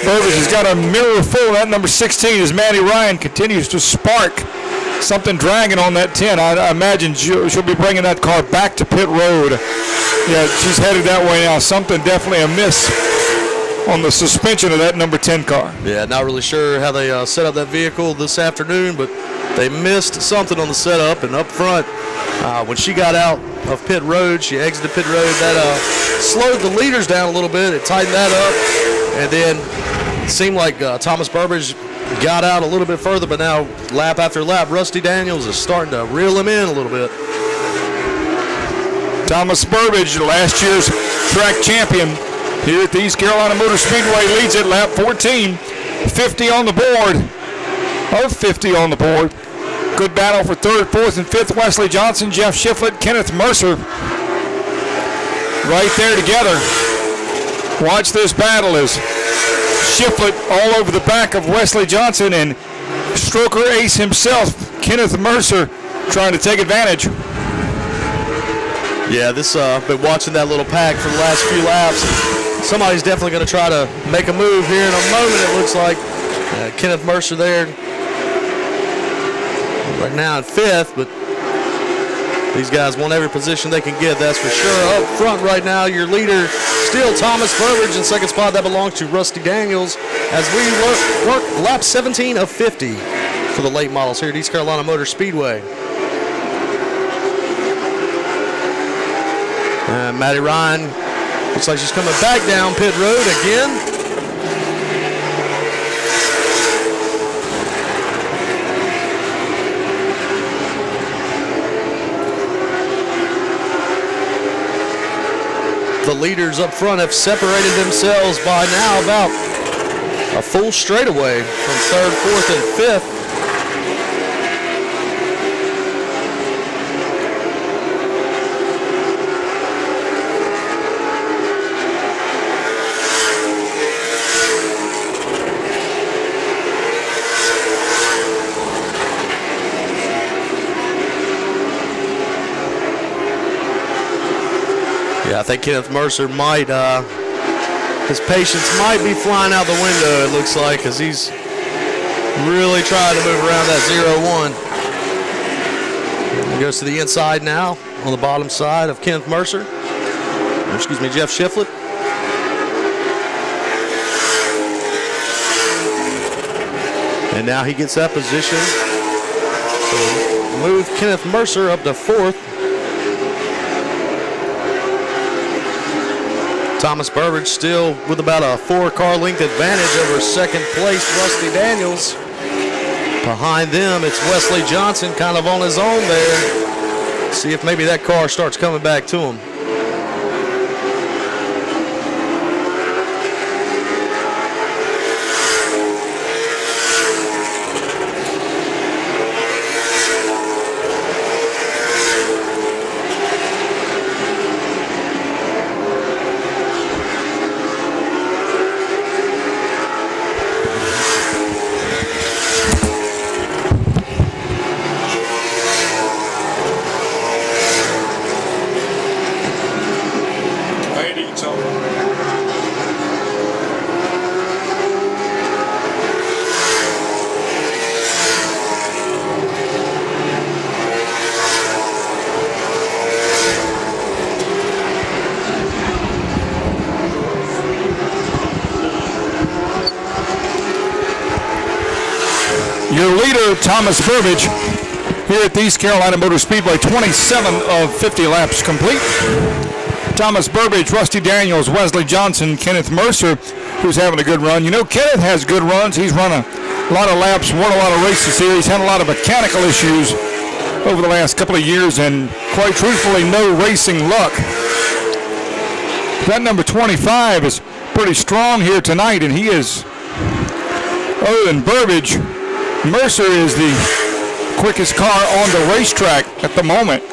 Burbage has got a mirror full. That number 16 as Matty Ryan continues to spark. Something dragging on that 10. I imagine she'll be bringing that car back to pit road. Yeah, she's headed that way now. Something definitely amiss on the suspension of that number 10 car. Yeah, not really sure how they set up that vehicle this afternoon, but they missed something on the setup. And up front, when she got out of pit road, she exited pit road. That slowed the leaders down a little bit. It tightened that up. And then it seemed like Thomas Burbage got out a little bit further, but now lap after lap, Rusty Daniels is starting to reel him in a little bit. Thomas Burbage, last year's track champion here at the East Carolina Motor Speedway, leads at lap 14. 50 on the board. 50 on the board. Good battle for 3rd, 4th, and 5th. Wesley Johnson, Jeff Shiflett, Kenneth Mercer. Right there together. Watch this battle as Shiflett all over the back of Wesley Johnson and Stroker Ace himself, Kenneth Mercer, trying to take advantage. Yeah, this been watching that little pack for the last few laps. somebody's definitely going to try to make a move here in a moment, it looks like. Kenneth Mercer there right now in 5th, but these guys want every position they can get, that's for sure. Up front right now, your leader, still Thomas Burbridge. In 2nd spot, that belongs to Rusty Daniels as we work lap 17 of 50 for the late models here at East Carolina Motor Speedway. Maddie Ryan looks like she's coming back down pit road again. The leaders up front have separated themselves by now about a full straightaway from 3rd, 4th, and 5th. Yeah, I think Kenneth Mercer might, his patience might be flying out the window, it looks like, because he's really trying to move around that 0-1. He goes to the inside now on the bottom side of Kenneth Mercer. Or, excuse me, Jeff Shiflett. And now he gets that position. So move Kenneth Mercer up to 4th. Thomas Burbridge still with about a 4-car length advantage over 2nd place Rusty Daniels. Behind them, it's Wesley Johnson kind of on his own there. See if maybe that car starts coming back to him. Your leader, Thomas Burbridge, here at the East Carolina Motor Speedway, 27 of 50 laps complete. Thomas Burbridge, Rusty Daniels, Wesley Johnson, Kenneth Mercer, who's having a good run. You know, Kenneth has good runs. He's run a lot of laps, won a lot of races here. He's had a lot of mechanical issues over the last couple of years, and quite truthfully, no racing luck. That number 25 is pretty strong here tonight, and he is, other than Burbridge, Mercer is the quickest car on the racetrack at the moment.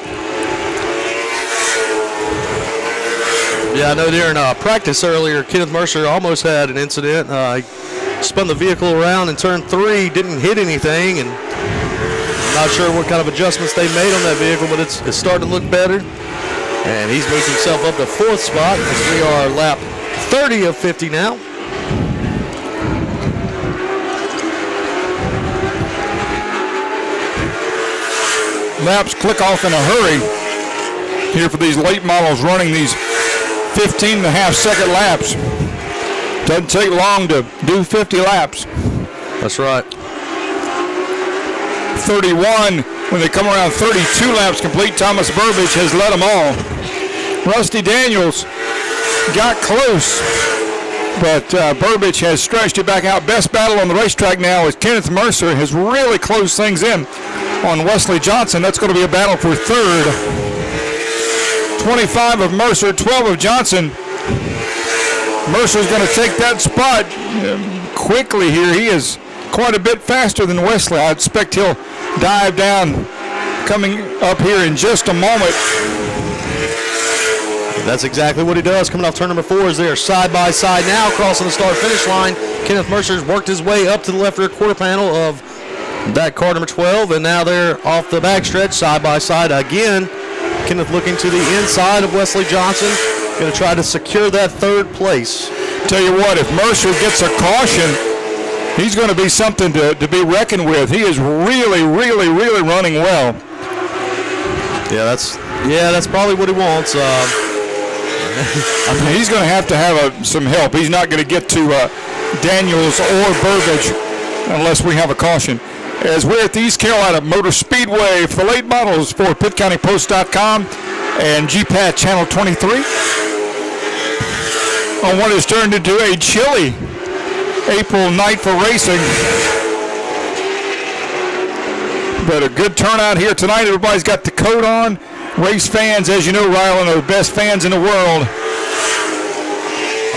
Yeah, I know during practice earlier, Kenneth Mercer almost had an incident. He spun the vehicle around in turn 3, didn't hit anything, and I'm not sure what kind of adjustments they made on that vehicle, but it's starting to look better. And he's moved himself up to 4th spot as we are lap 30 of 50 now. Laps click off in a hurry here for these late models running these 15.5-second laps. Doesn't take long to do 50 laps. That's right. 31, when they come around 32 laps complete, Thomas Burbridge has led them all. Rusty Daniels got close, but Burbridge has stretched it back out. Best battle on the racetrack now is Kenneth Mercer has really closed things in on Wesley Johnson. That's going to be a battle for 3rd. 25 of Mercer, 12 of Johnson. Mercer's going to take that spot quickly here. He is quite a bit faster than Wesley. I expect he'll dive down coming up here in just a moment. That's exactly what he does. Coming off turn number 4 as they are side by side now, crossing the start-finish line. Kenneth Mercer's worked his way up to the left rear quarter panel of that car number 12, and now they're off the backstretch side by side again. Kenneth looking to the inside of Wesley Johnson. going to try to secure that third place. Tell you what, if Mercer gets a caution, he's going to be something to be reckoned with. He is really, really, really running well. Yeah, that's probably what he wants. I mean, he's going to have some help. He's not going to get to Daniels or Burbage unless we have a caution. As we're at the East Carolina Motor Speedway for the late models for PittCountyPost.com and GPAT Channel 23 on what has turned into a chilly April night for racing. But a good turnout here tonight. Everybody's got the coat on. Race fans, as you know, Rylan, are the best fans in the world.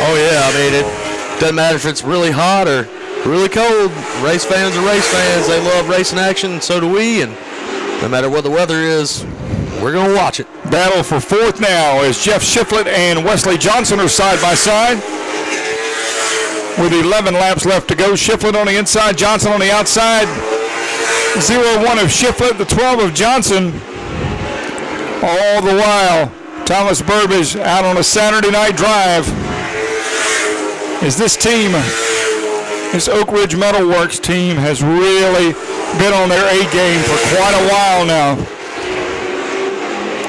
Oh, yeah. I mean, it doesn't matter if it's really hot or really cold. Race fans are race fans. They love racing action, and so do we. And no matter what the weather is, we're going to watch it. Battle for fourth now as Jeff Shiflett and Wesley Johnson are side by side. With 11 laps left to go. Shiflett on the inside, Johnson on the outside. 0-1 of Shiflett, the 12 of Johnson. All the while, Thomas Burbage out on a Saturday night drive. As this team, this Oak Ridge Metal Works team, has really been on their A game for quite a while now.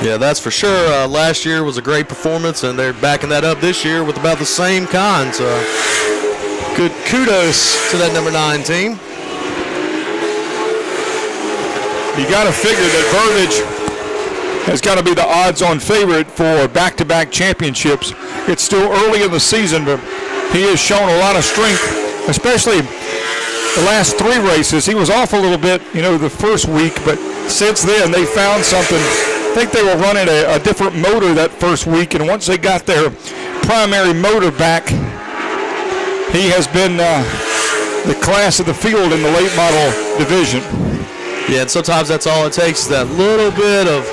Yeah, that's for sure. Last year was a great performance, and they're backing that up this year with about the same kind. So good kudos to that number 9 team. You got to figure that Burbage has got to be the odds-on favorite for back-to-back championships. It's still early in the season, but he has shown a lot of strength, especially the last 3 races. He was off a little bit, the first week, but since then they found something. I think they were running a different motor that first week, and once they got their primary motor back, he has been the class of the field in the late model division. Yeah, and sometimes that's all it takes, that little bit of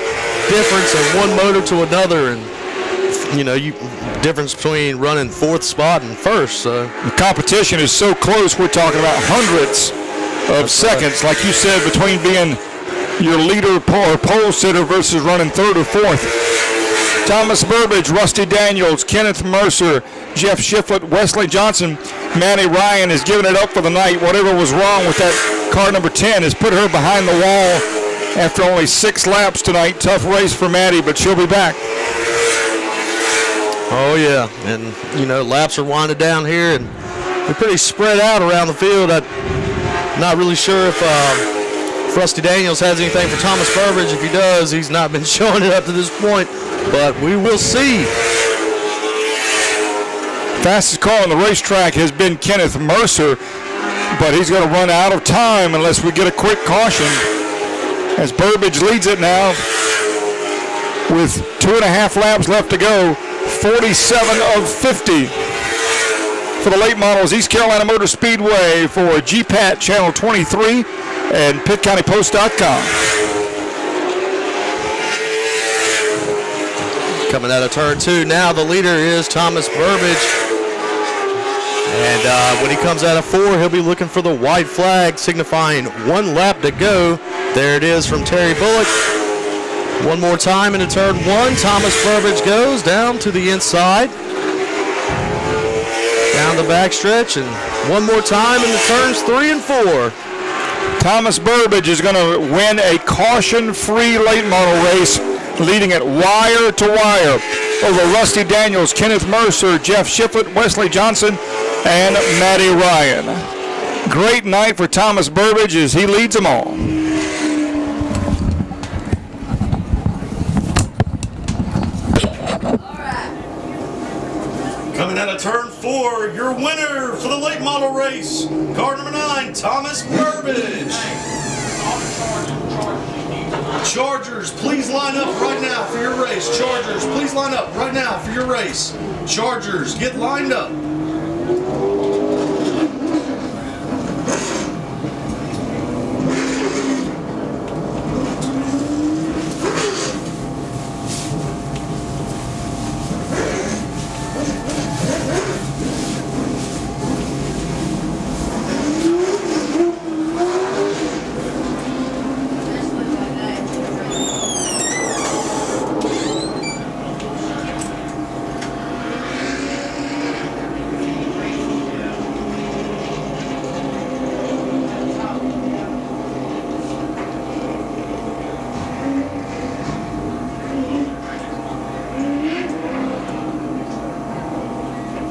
difference in one motor to another, and difference between running 4th spot and 1st. So the competition is so close. We're talking about hundreds of seconds, like you said, between being your leader or pole sitter versus running 3rd or 4th. Thomas Burbage, Rusty Daniels, Kenneth Mercer, Jeff Shiflett, Wesley Johnson. Maddie Ryan is giving it up for the night. Whatever was wrong with that car number 10 has put her behind the wall after only 6 laps tonight. Tough race for Maddie, but she'll be back. Oh, yeah. And, laps are winding down here, and we're pretty spread out around the field. I'm not really sure if Rusty Daniels has anything for Thomas Burbage. If he does, he's not been showing it up to this point, but we will see. Fastest car on the racetrack has been Kenneth Mercer, but he's going to run out of time unless we get a quick caution, as Burbage leads it now with 2.5 laps left to go. 47 of 50 for the late models East Carolina Motor Speedway for GPAT Channel 23 and PittCountyPost.com. Coming out of turn 2 now, the leader is Thomas Burbage. And when he comes out of 4, he'll be looking for the white flag, signifying 1 lap to go. There it is from Terry Bullock. One more time into turn 1. Thomas Burbage goes down to the inside. Down the backstretch, and one more time into turns 3 and 4. Thomas Burbage is going to win a caution-free late model race, leading it wire to wire over Rusty Daniels, Kenneth Mercer, Jeff Shiflett, Wesley Johnson, and Maddie Ryan. Great night for Thomas Burbage as he leads them all. Coming out of turn 4, your winner for the late model race, car number 9, Thomas Burbage. Chargers, please line up right now for your race. Chargers, please line up right now for your race. Chargers, get lined up.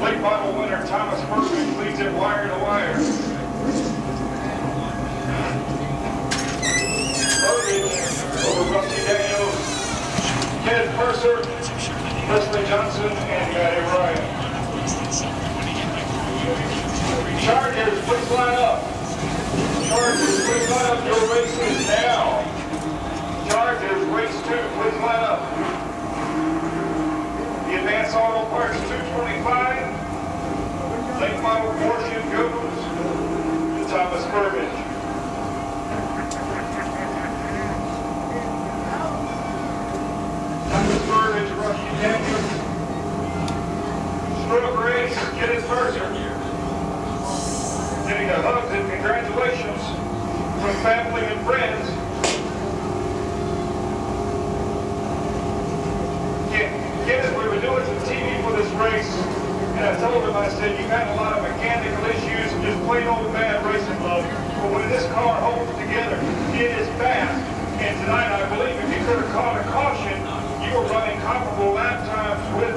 Late model winner Thomas Burbage leads it wire to wire. Burbage over Rusty Daniels, Ted Purser, Leslie Johnson, and Matty Ryan. Chargers, please line up. Chargers, please line up. Your race is now. Chargers, race 2, please line up. The Advanced Auto Parts 225. Late model portion goes to Thomas Burbage. Thomas Burbage, Rusty Daniels. Stroke race, Kenneth Purser. Getting a hugs and congratulations from family and friends. Kenneth, we were doing some TV for this race, and I told him, I said, you've had a lot of mechanical issues and just plain old bad racing love. But when this car holds together, it is fast. And tonight, I believe if you could have caught a caution, you were running comparable lap times with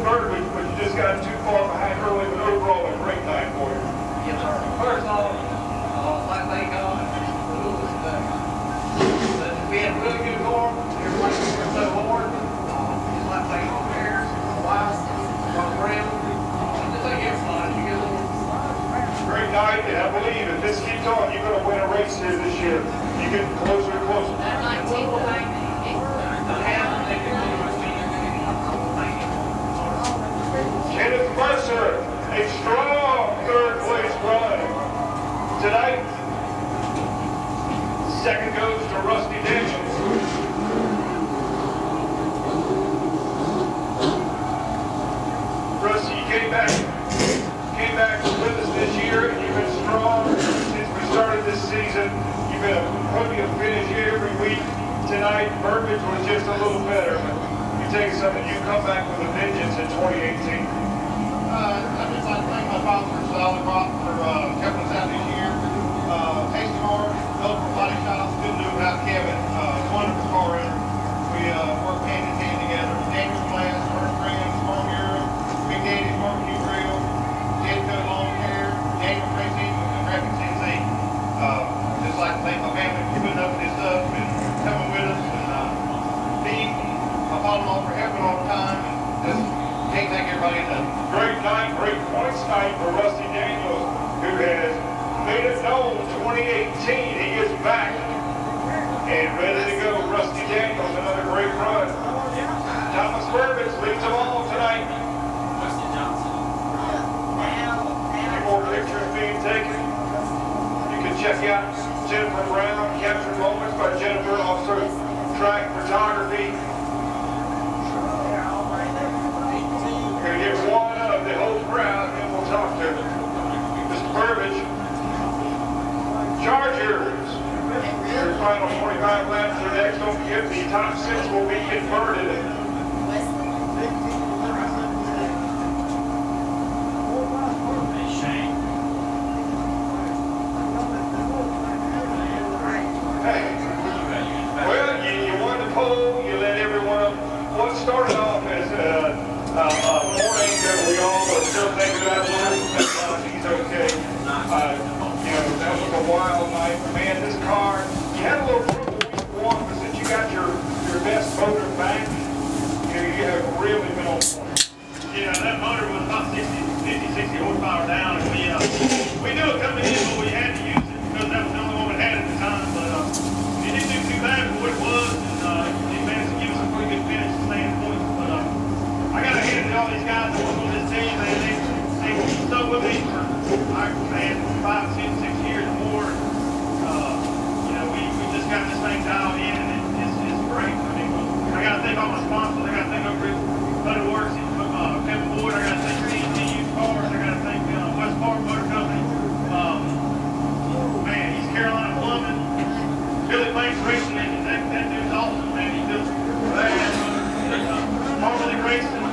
Burbage, but you just got too far behind early, but overall a great night for you. Yes, sir. First off, I thank God that we had a really good car. Everybody worked so hard. Just like playing on pairs, wild, run around. Just like everybody, you get a little. Great night, and I believe if this keeps on, you're going to win a race here this year. You get closer and closer. Kenneth Mercer, a strong third place run. Tonight, second goes to Rusty Daniels. Rusty, you came back with us this year, and you've been strong since we started this season. You've been a podium finish every week. Tonight, Burbage was just a little better, but you take something, you come back with a vengeance in 2018. I just like to thank my father for solid rock for helping us out this year. Hasty Car, Elder Body Shops, couldn't do it without Kevin. Wonderful car runner. We work hand in hand together. Daniel Glass, First Friends, Long Europe, Big Daddy's Barbecue Grill, Deadco Lawn Care, Daniel Racing, and Rapid CNC. Just like to thank my family for putting up with this stuff and coming with us. And Pete, my father-in-law for helping all the time. And just can't thank everybody enough. Great night, great points night for Rusty Daniels, who has made it known 2018. He is back and ready to go. Rusty Daniels, another great run. Thomas Burbage leads them all tonight. Any more pictures being taken? You can check out Jennifer Brown, Captured Moments by Jennifer, also track photography. We're going to get one of the whole crowd, and we'll talk to Mr. Burbage. Chargers, your final 25 laps are next. Don't forget the top 6 will be converted. Well, you won the pole, you let everyone, what started off as a morning that we all are still thinking about he's okay. That was a wild night. Man, this car, you had a little trouble week 1, but since you got your best motor back, you have really been on point. Yeah, that motor was about 50, 60 horsepower down, and we knew it coming in, but we had to use it because that was the only one we had at the time. But it didn't do too bad for what it was, and he managed to give us a pretty good finish to stay in points. But I got to hand it to all these guys that work on this team, man. They stuck with me for, like, man, 5, 6 years or more. We just got this thing dialed in, and it's great. I mean, I got to thank all my sponsors. I got to thank Buddy Works, Kevin Boyd. I got to thank CNC Used Cars. I got to thank West Park Motor Company. Man, East Carolina Plumbing. Billy Banks Racing Engine. That dude's awesome, man. He does that. Harley Racing.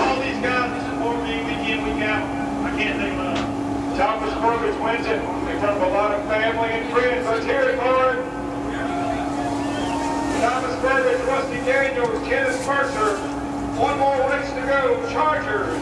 All these guys that support me week in, week out. I can't thank them enough. Thomas Burbage wins it in front of a lot of family and friends. Let's hear it for him. Thomas Burbage, Rusty Daniels, Kenneth Mercer. One more race to go. Chargers.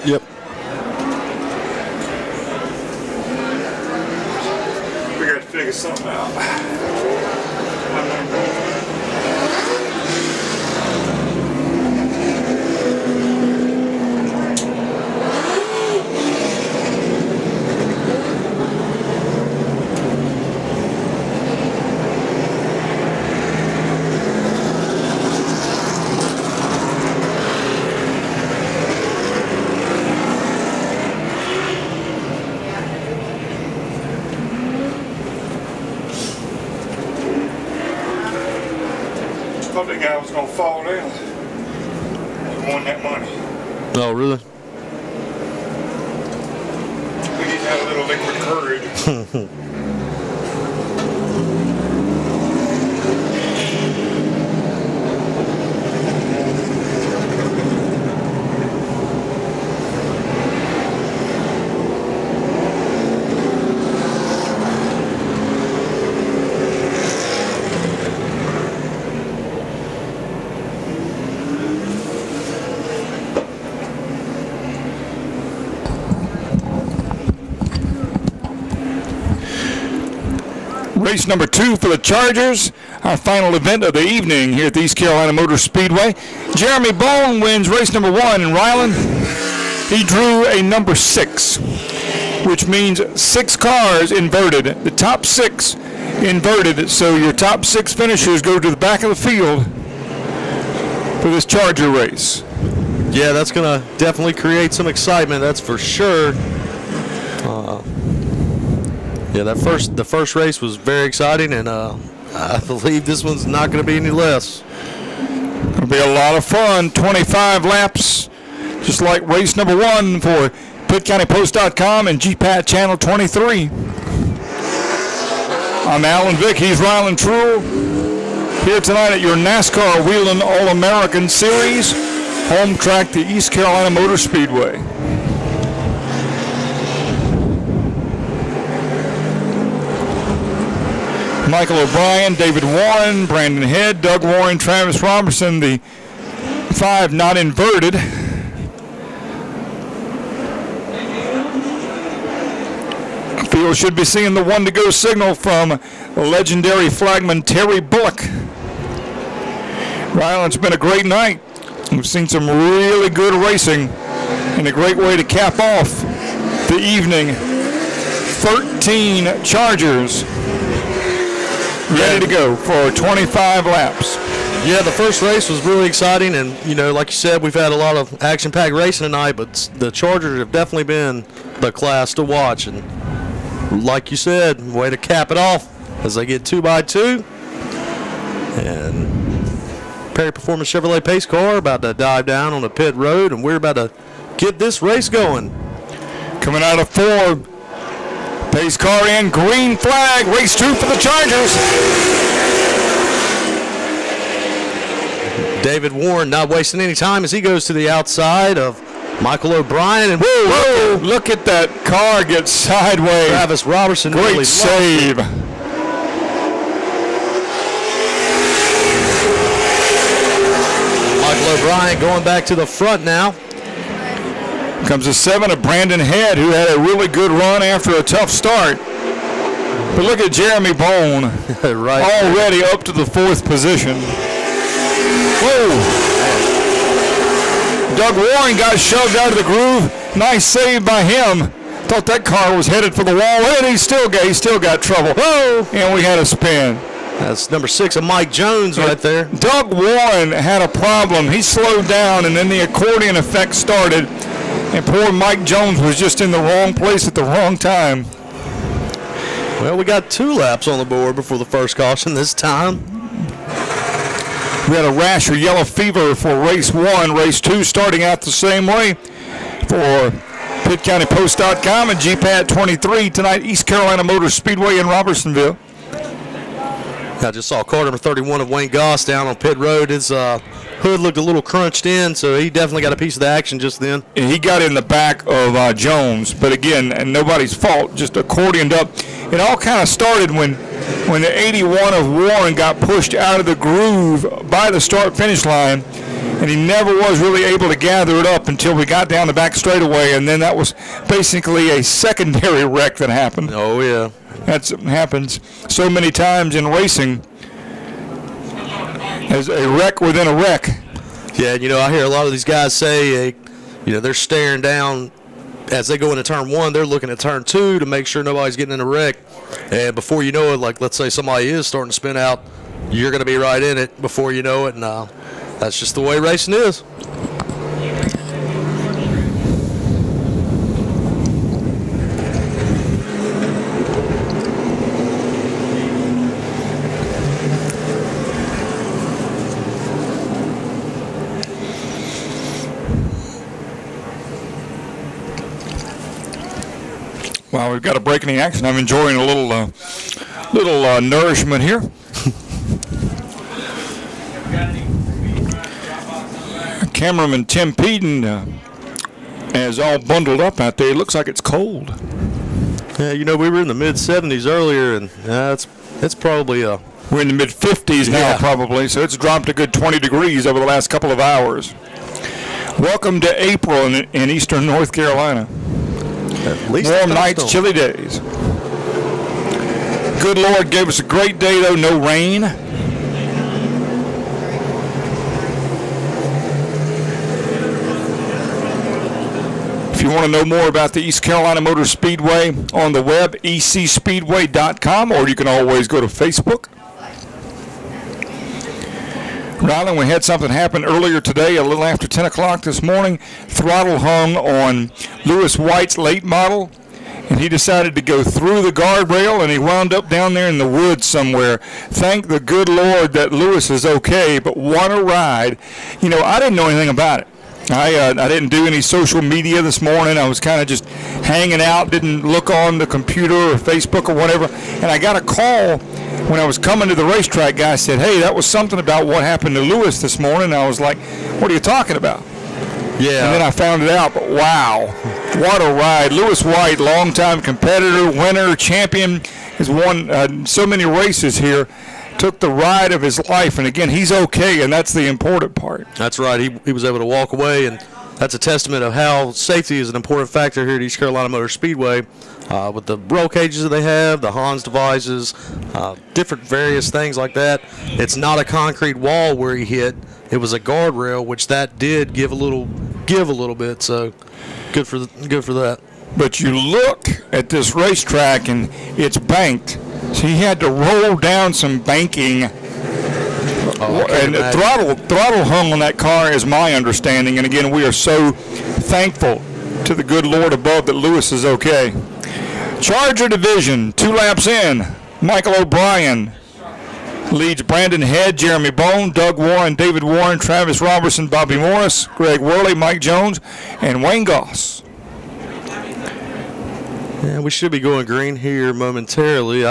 Yep. We got to figure something out. Thought that guy was going to fall down. He won that money. Oh, really? We need to have a little liquid courage. Race number 2 for the Chargers, our final event of the evening here at the East Carolina Motor Speedway. Jeremy Bone wins race number 1 in Ryland. He drew a number 6, which means 6 cars inverted. The top 6 inverted, so your top 6 finishers go to the back of the field for this Charger race. Yeah, that's going to definitely create some excitement, that's for sure. Yeah, the first race was very exciting, and I believe this one's not going to be any less. It'll be a lot of fun. 25 laps, just like race number 1 for PittCountyPost.com and GPAT Channel 23. I'm Alan Vick. He's Ryland Truell. Here tonight at your NASCAR Wheeling All-American Series, home track, the East Carolina Motor Speedway. Michael O'Brien, David Warren, Brandon Head, Doug Warren, Travis Robertson, the 5 not inverted. Field should be seeing the 1 to go signal from legendary flagman Terry Bullock. Ryland's been a great night. We've seen some really good racing and a great way to cap off the evening. 13 Chargers ready to go for 25 laps. Yeah, the first race was really exciting, and you know, like you said, we've had a lot of action-packed racing tonight, but the Chargers have definitely been the class to watch, and like you said, way to cap it off as they get 2x2. And Perry Performance Chevrolet pace car about to dive down on the pit road, and we're about to get this race going. Coming out of 4. Pace car in, green flag, race 2 for the Chargers. David Warren not wasting any time as he goes to the outside of Michael O'Brien. And whoa, look at that car get sideways. Travis Robertson. Great really save. Michael O'Brien going back to the front now. Comes a 7 of Brandon Head, who had a really good run after a tough start. But look at Jeremy Bone, right already there, up to the 4th position. Whoa! Doug Warren got shoved out of the groove. Nice save by him. Thought that car was headed for the wall, and he still got trouble. Whoa! And we had a spin. That's number 6 of Mike Jones right there. Doug Warren had a problem. He slowed down, and then the accordion effect started. And poor Mike Jones was just in the wrong place at the wrong time. Well, we got 2 laps on the board before the first caution this time. We had a rash or yellow fever for race 1. Race 2 starting out the same way for PittCountyPost.com and GPAT 23 tonight, East Carolina Motor Speedway in Robertsonville. I just saw car number 31 of Wayne Goss down on pit road. His hood looked a little crunched in, so he definitely got a piece of the action just then. And he got in the back of Jones, but again, and nobody's fault, just accordioned up. It all kind of started when the 81 of Warren got pushed out of the groove by the start-finish line, and he never was really able to gather it up until we got down the back straightaway, and then that was basically a secondary wreck that happened. Oh, yeah. That happens so many times in racing as a wreck within a wreck. Yeah, you know, I hear a lot of these guys say, you know, they're staring down as they go into turn 1, they're looking at turn 2 to make sure nobody's getting in a wreck. And before you know it, like let's say somebody is starting to spin out, you're going to be right in it before you know it. And that's just the way racing is. Well, we've got a break in the action. I'm enjoying a little nourishment here. Cameraman Tim Peden is all bundled up out there. It looks like it's cold. Yeah, you know, we were in the mid-70s earlier, and it's probably we're in the mid-50s now, probably, so it's dropped a good 20 degrees over the last couple of hours. Welcome to April in eastern North Carolina. Warm nights, chilly days. Good Lord gave us a great day, though, no rain. If you want to know more about the East Carolina Motor Speedway on the web, ecspeedway.com, or you can always go to Facebook. Ryland, we had something happen earlier today, a little after 10 o'clock this morning. Throttle hung on Lewis White's late model, and he decided to go through the guardrail, and he wound up down there in the woods somewhere. Thank the good Lord that Lewis is okay, but what a ride. You know, I didn't know anything about it. I didn't do any social media this morning. I was kind of just hanging out, didn't look on the computer or Facebook or whatever, and I got a call when I was coming to the racetrack. Guy said, hey, that was something about what happened to Lewis this morning. I was like, what are you talking about? Yeah. And then I found it out, but wow, what a ride. Lewis White, longtime competitor, winner, champion, has won so many races here, took the ride of his life, and again, he's okay, and that's the important part. That's right. He was able to walk away, and that's a testament of how safety is an important factor here at East Carolina Motor Speedway. With the roll cages that they have, the Hans devices, different various things like that. It's not a concrete wall where he hit. It was a guardrail, which that did give a little bit. So good for that. But you look at this racetrack and it's banked, so he had to roll down some banking. And throttle hung on that car, is my understanding. And again, we are so thankful to the good Lord above that Lewis is okay. Charger division, 2 laps in. Michael O'Brien leads Brandon Head, Jeremy Bone, Doug Warren, David Warren, Travis Robertson, Bobby Morris, Greg Worley, Mike Jones, and Wayne Goss. Yeah, we should be going green here momentarily.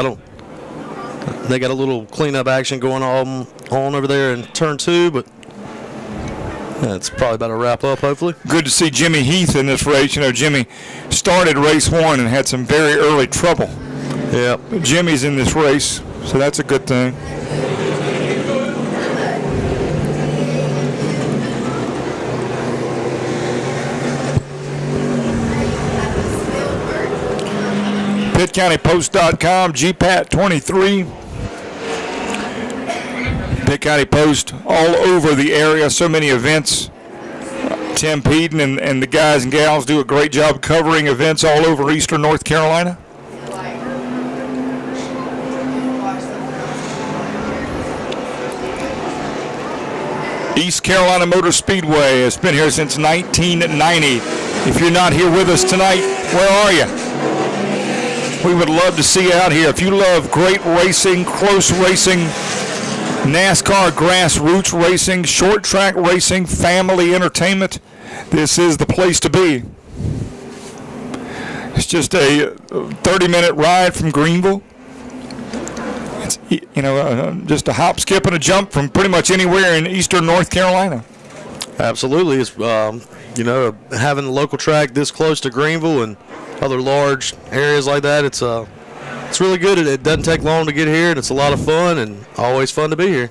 They got a little cleanup action going on over there in turn 2, but it's probably about to wrap up, hopefully. Good to see Jimmy Heath in this race. You know, Jimmy started race 1 and had some very early trouble. Yeah. But Jimmy's in this race, so that's a good thing. PittCountyPost.com, GPAT23. Pitt County Post all over the area, so many events. Tim Peden and the guys and gals do a great job covering events all over eastern North Carolina. East Carolina Motor Speedway has been here since 1990. If you're not here with us tonight, where are you? We would love to see you out here. If you love great racing, close racing, NASCAR grassroots racing, short track racing, family entertainment, this is the place to be. It's just a 30-minute ride from Greenville. It's, you know, just a hop, skip, and a jump from pretty much anywhere in eastern North Carolina. Absolutely. It's, you know, having a local track this close to Greenville and other large areas like that, it's it's really good. It doesn't take long to get here, and it's a lot of fun and always fun to be here.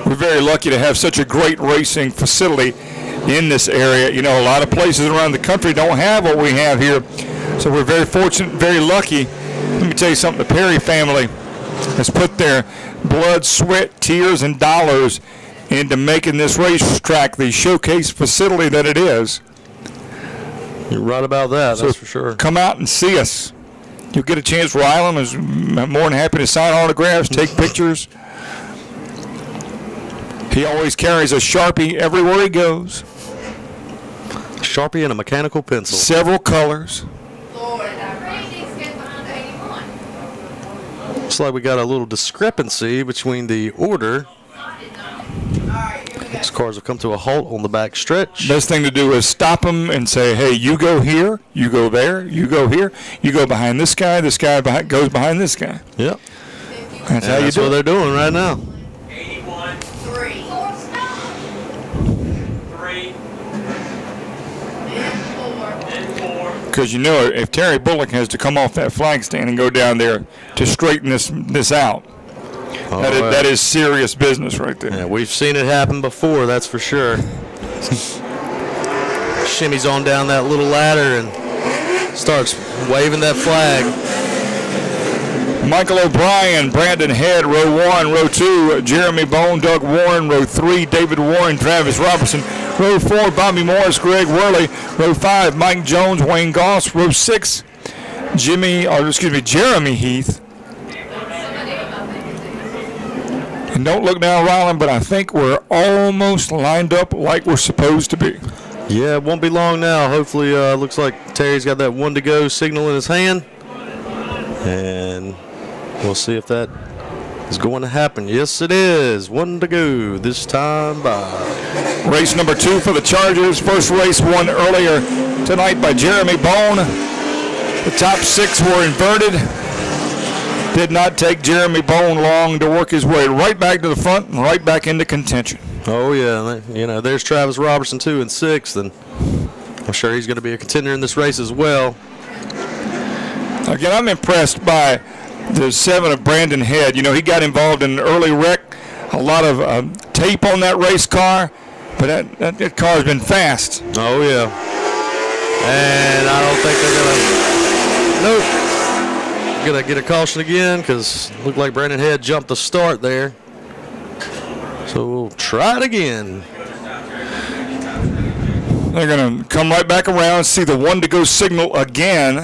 We're very lucky to have such a great racing facility in this area. You know, a lot of places around the country don't have what we have here. So we're very fortunate, very lucky. Let me tell you something, the Perry family has put their blood, sweat, tears, and dollars into making this racetrack the showcase facility that it is. You're right about that, So that's for sure. Come out and see us. You'll get a chance. Ryland is more than happy to sign autographs, take pictures. He always carries a Sharpie everywhere he goes. Sharpie and a mechanical pencil. Several colors. Looks like we got a little discrepancy between the order. These cars have come to a halt on the back stretch. Best thing to do is stop them and say, hey, you go here, you go there, you go here, you go behind this guy goes behind this guy. Yep. That's how you That's do what it. they're doing right now. 81, 3, 3, and 4. Because you know, if Terry Bullock has to come off that flag stand and go down there to straighten this out, that is serious business right there. Yeah, we've seen it happen before, that's for sure. Shimmies on down that little ladder and starts waving that flag. Michael O'Brien, Brandon Head, row 1, row 2, Jeremy Bone, Doug Warren, row 3, David Warren, Travis Robertson, row 4, Bobby Morris, Greg Worley, row 5, Mike Jones, Wayne Goss, row 6, Jeremy Heath. And don't look down, Ryland, but I think we're almost lined up like we're supposed to be. Yeah, it won't be long now. Hopefully, looks like Terry's got that 1 to go signal in his hand. And we'll see if that is going to happen. Yes, it is. 1 to go this time by. Race number 2 for the Chargers. First race won earlier tonight by Jeremy Bone. The top 6 were inverted. Did not take Jeremy Bone long to work his way right back to the front and right back into contention. Oh, yeah. You know, there's Travis Robertson, 2 and 6th, and I'm sure he's going to be a contender in this race as well. Again, I'm impressed by the 7 of Brandon Head. You know, he got involved in an early wreck, a lot of tape on that race car, but that car's been fast. Oh, yeah. And I don't think they're going to. Nope. Going to get a caution again because it looked like Brandon Head jumped the start there. So we'll try it again. They're going to come right back around, see the 1 to go signal again.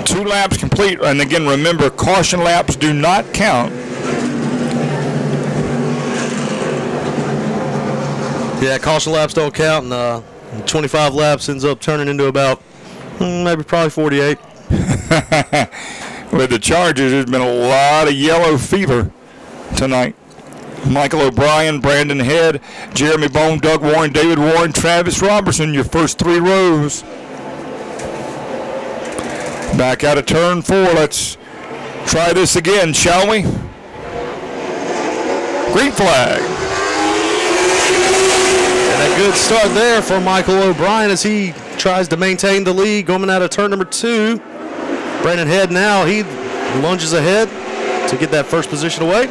Two laps complete, and again, remember, caution laps do not count. Yeah, caution laps don't count, and 25 laps ends up turning into about maybe probably 48. With the Chargers, there's been a lot of yellow fever tonight. Michael O'Brien, Brandon Head, Jeremy Bone, Doug Warren, David Warren, Travis Robertson, your first 3 rows. Back out of turn 4. Let's try this again, shall we? Green flag. And a good start there for Michael O'Brien as he tries to maintain the lead going out of turn number 2. Brandon Head now, he lunges ahead to get that first position away.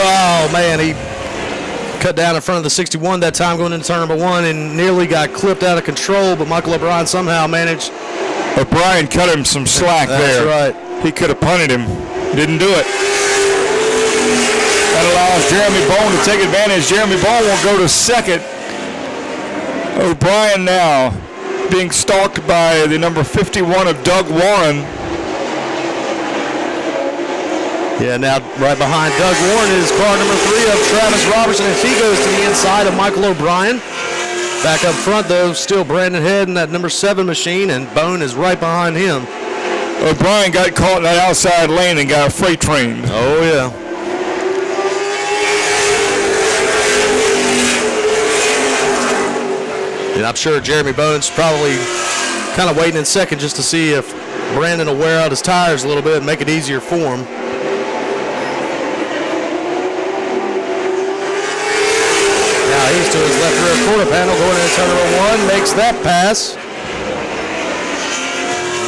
Oh, man, he cut down in front of the 61 that time going into turn number 1 and nearly got clipped out of control, but Michael O'Brien somehow managed. O'Brien cut him some slack there. That's right. He could have punted him. Didn't do it. That allows Jeremy Bone to take advantage. Jeremy Bone will go to second. O'Brien now being stalked by the number 51 of Doug Warren. Yeah, now right behind Doug Warren is car number 3 of Travis Robertson as he goes to the inside of Michael O'Brien. Back up front, though, still Brandon Head in that number 7 machine, and Bone is right behind him. O'Brien got caught in that outside lane and got freight trained. Oh, yeah. And I'm sure Jeremy Bone's probably kind of waiting in second just to see if Brandon will wear out his tires a little bit and make it easier for him. Now he's to his left rear quarter panel going into turn number 1, makes that pass.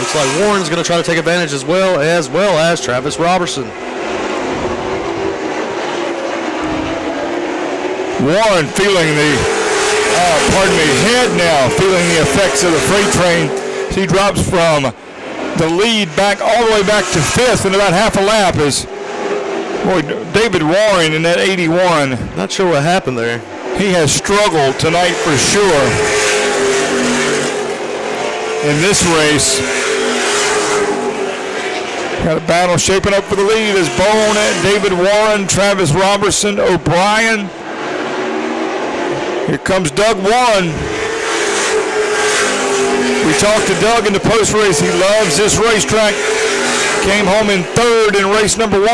Looks like Warren's going to try to take advantage as well as Travis Robertson. Warren feeling the, head now, feeling the effects of the freight train. He drops from the lead back all the way back to 5th in about half a lap as David Warren in that 81. Not sure what happened there. He has struggled tonight for sure in this race. Got a battle shaping up for the lead as Bone, David Warren, Travis Robertson, O'Brien. Here comes Doug Warren. We talked to Doug in the post-race. He loves this racetrack. Came home in 3rd in race number 1.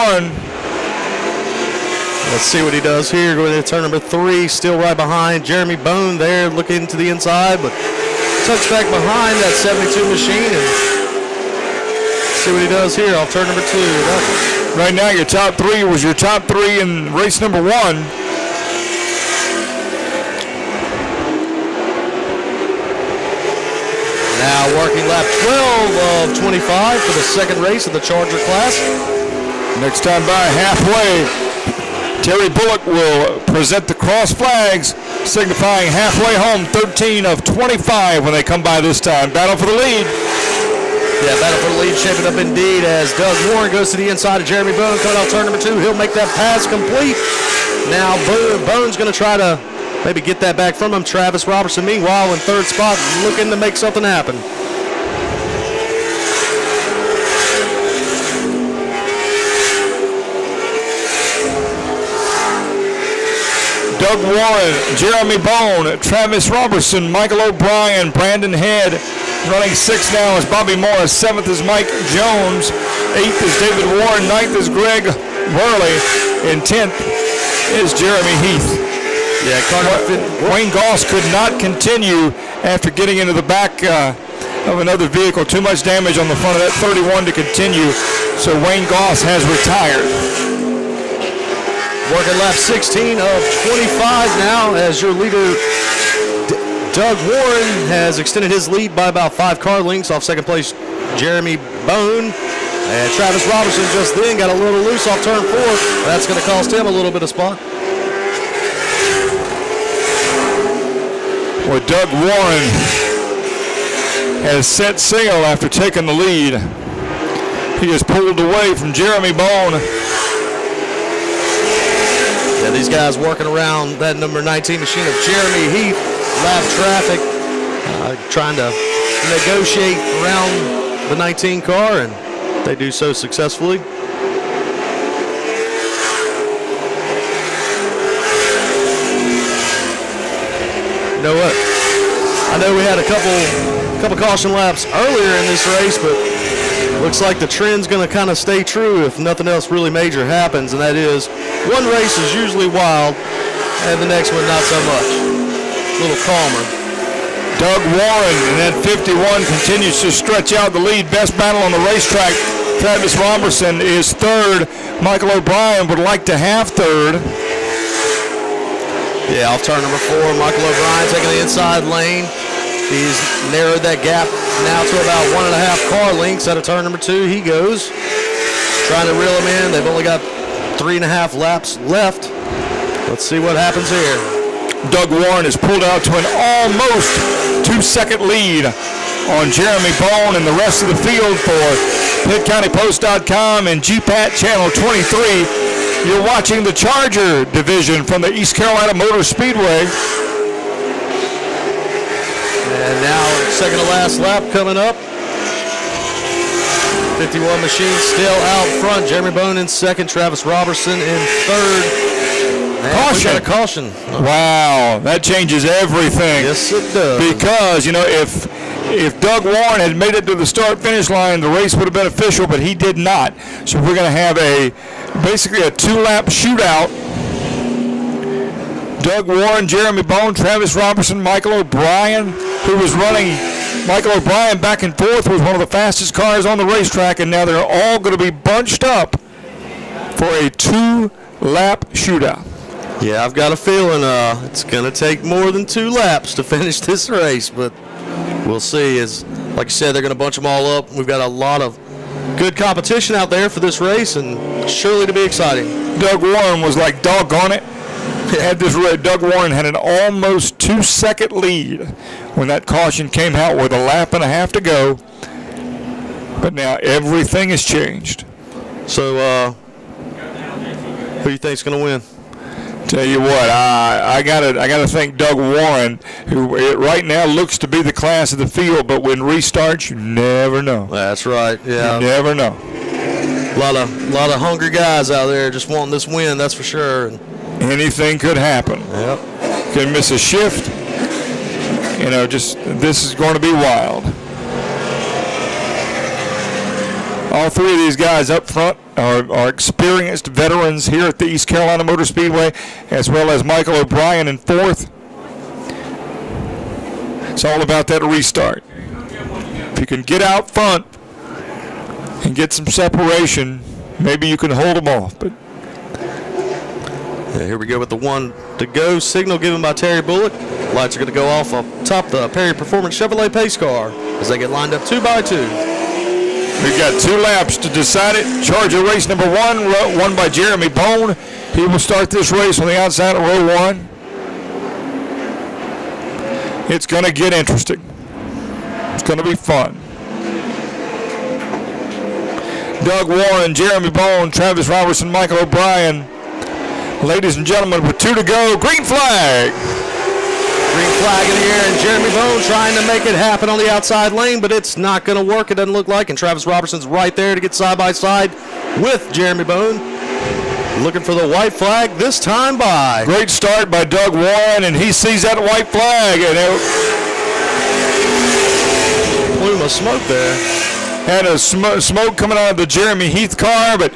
Let's see what he does here. Going into turn number 3, still right behind Jeremy Bone there, looking to the inside, but tucks back behind that 72 machine and see what he does here off turn number 2. Right now, your top 3 was your top 3 in race number 1. Now working lap 12 of 25 for the second race of the Charger class. Next time by halfway, Terry Bullock will present the cross flags, signifying halfway home, 13 of 25 when they come by this time. Battle for the lead. Yeah, battle for the lead shaping up indeed as Doug Warren goes to the inside of Jeremy Bone coming out turn number 2. He'll make that pass complete. Now Bone's going to try to maybe get that back from him. Travis Robertson, meanwhile, in 3rd spot, looking to make something happen. Doug Warren, Jeremy Bone, Travis Robertson, Michael O'Brien, Brandon Head. Running 6th now is Bobby Morris. 7th is Mike Jones. 8th is David Warren. 9th is Greg Worley. And 10th is Jeremy Heath. Yeah, Wayne Goss could not continue after getting into the back of another vehicle. Too much damage on the front of that 31 to continue. So Wayne Goss has retired. Working lap 16 of 25 now as your leader, Doug Warren, has extended his lead by about 5 car lengths off second place Jeremy Bone. And Travis Robertson just then got a little loose off turn 4. That's going to cost him a little bit of spot. Well, Doug Warren has set sail after taking the lead. He has pulled away from Jeremy Bone. Yeah, these guys working around that number 19 machine of Jeremy Heath. Lap traffic, trying to negotiate around the 19 car, and they do so successfully. You know what? I know we had a couple caution laps earlier in this race, but looks like the trend's going to kind of stay true if nothing else really major happens, and that is one race is usually wild, and the next one not so much. A little calmer. Doug Warren in that 51 continues to stretch out the lead. Best battle on the racetrack. Travis Robertson is 3rd. Michael O'Brien would like to have 3rd. Yeah, off turn number 4, Michael O'Brien taking the inside lane. He's narrowed that gap now to about 1.5 car lengths out of turn number 2. He goes, trying to reel him in. They've only got 3.5 laps left. Let's see what happens here. Doug Warren has pulled out to an almost 2-second lead on Jeremy Bone and the rest of the field for PittCountyPost.com and GPAT Channel 23. You're watching the Charger division from the East Carolina Motor Speedway. And now second to last lap coming up. 51 machine still out front. Jeremy Bone in 2nd, Travis Robertson in 3rd. Caution. We got a caution. Wow, that changes everything. Yes, it does. Because, you know, if Doug Warren had made it to the start-finish line, the race would have been official, but he did not. So we're going to have basically a 2-lap shootout. Doug Warren, Jeremy Bone, Travis Robertson, Michael O'Brien, who was running Michael O'Brien back and forth was one of the fastest cars on the racetrack, and now they're all going to be bunched up for a 2-lap shootout. Yeah, I've got a feeling it's going to take more than 2 laps to finish this race, but we'll see. As like you said, they're going to bunch them all up. We've got a lot of good competition out there for this race, and surely to be exciting. Doug Warren was like, doggone it. Doug Warren had an almost 2-second lead when that caution came out with 1.5 laps to go. But now everything has changed. So, who do you think's going to win? Tell you what, I gotta thank Doug Warren, who right now looks to be the class of the field, but when restarts, you never know. That's right. Yeah. You never know. A lot of hungry guys out there just wanting this win. That's for sure. Anything could happen. Yep. Can miss a shift. You know, this is going to be wild. All 3 of these guys up front are experienced veterans here at the East Carolina Motor Speedway, as well as Michael O'Brien in 4th. It's all about that restart. If you can get out front and get some separation, maybe you can hold them off. But yeah, here we go with the 1 to go signal given by Terry Bullock. Lights are going to go off top the Perry Performance Chevrolet pace car as they get lined up 2 by 2. We've got 2 laps to decide it. Charger race number 1, won by Jeremy Bone. He will start this race on the outside of row 1. It's going to get interesting. It's going to be fun. Doug Warren, Jeremy Bone, Travis Robertson, Michael O'Brien. Ladies and gentlemen, with 2 to go, green flag. Green flag in the air, and Jeremy Bone trying to make it happen on the outside lane, but it's not going to work, it doesn't look like, and Travis Robertson's right there to get side by side with Jeremy Bone. Looking for the white flag, this time by. Great start by Doug Warren, and he sees that white flag, and plume of smoke there. Had a smoke coming out of the Jeremy Heath car, but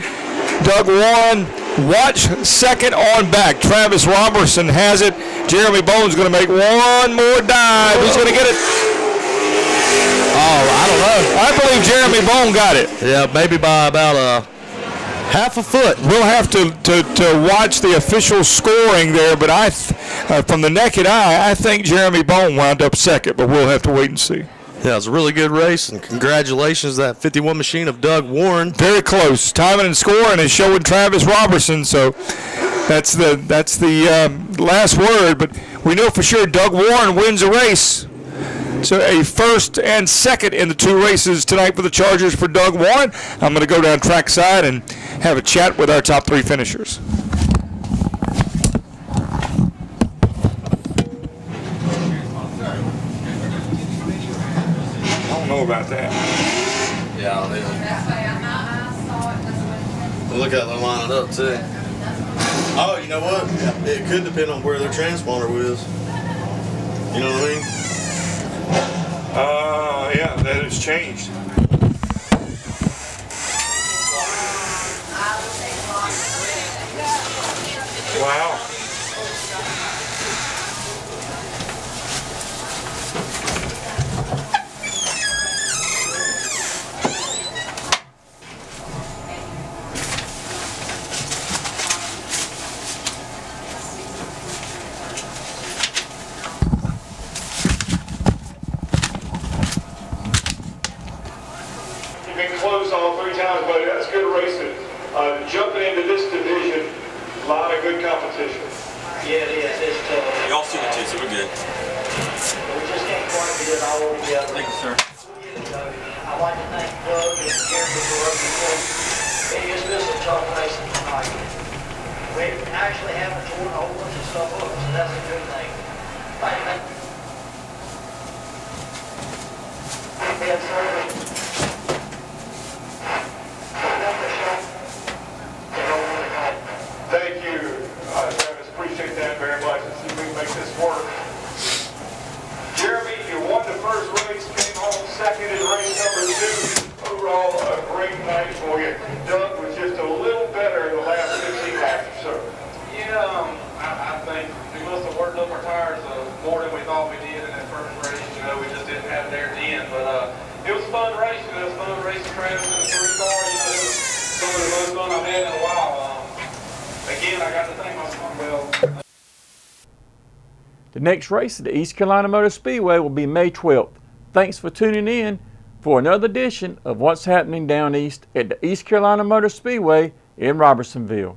Doug Warren, watch second on back. Travis Robertson has it. Jeremy Bone's going to make one more dive. Who's going to get it? Oh, I don't know. I believe Jeremy Bone got it. Yeah, maybe by about half a foot. We'll have to watch the official scoring there, but from the naked eye, I think Jeremy Bone wound up second, but we'll have to wait and see. Yeah, it was a really good race, and congratulations to that 51 machine of Doug Warren. Very close. Timing and scoring is showing Travis Robertson, so that's the last word. But we know for sure Doug Warren wins a race. So a first and second in the 2 races tonight for the Chargers for Doug Warren. I'm going to go down trackside and have a chat with our top 3 finishers. About that. Yeah, I do. Look how they're lining up too. Oh, you know what? It could depend on where their transponder was. You know what I mean? Yeah, that has changed. Wow. All 3 times, buddy. That's good racing. Jumping into this division, a lot of good competition. Yeah, it is. It's tough. Y'all see the 2, so we're good. We just can't quite get it all together. Thank you, sir. I'd like to thank Doug and Jeremy for running the course. It's been some tough racing tonight. We actually haven't torn a whole bunch of stuff up, so that's a good thing. Thank you. Yes, sir. Thank you, Travis. Appreciate that very much. Let's see if we can make this work. Jeremy, you won the first race, came home second in race number 2. Overall, a great night for you. Doug was just a little better in the last 15 laps, sir. Yeah, I think we must have worked up our tires more than we thought. It was a fun race. You know, it was fun racing Travis in a 3-car. You know, it was some of the most fun I've had in a while. Again, I got to thank my The next race at the East Carolina Motor Speedway will be May 12th. Thanks for tuning in for another edition of What's Happening Down East at the East Carolina Motor Speedway in Robertsonville.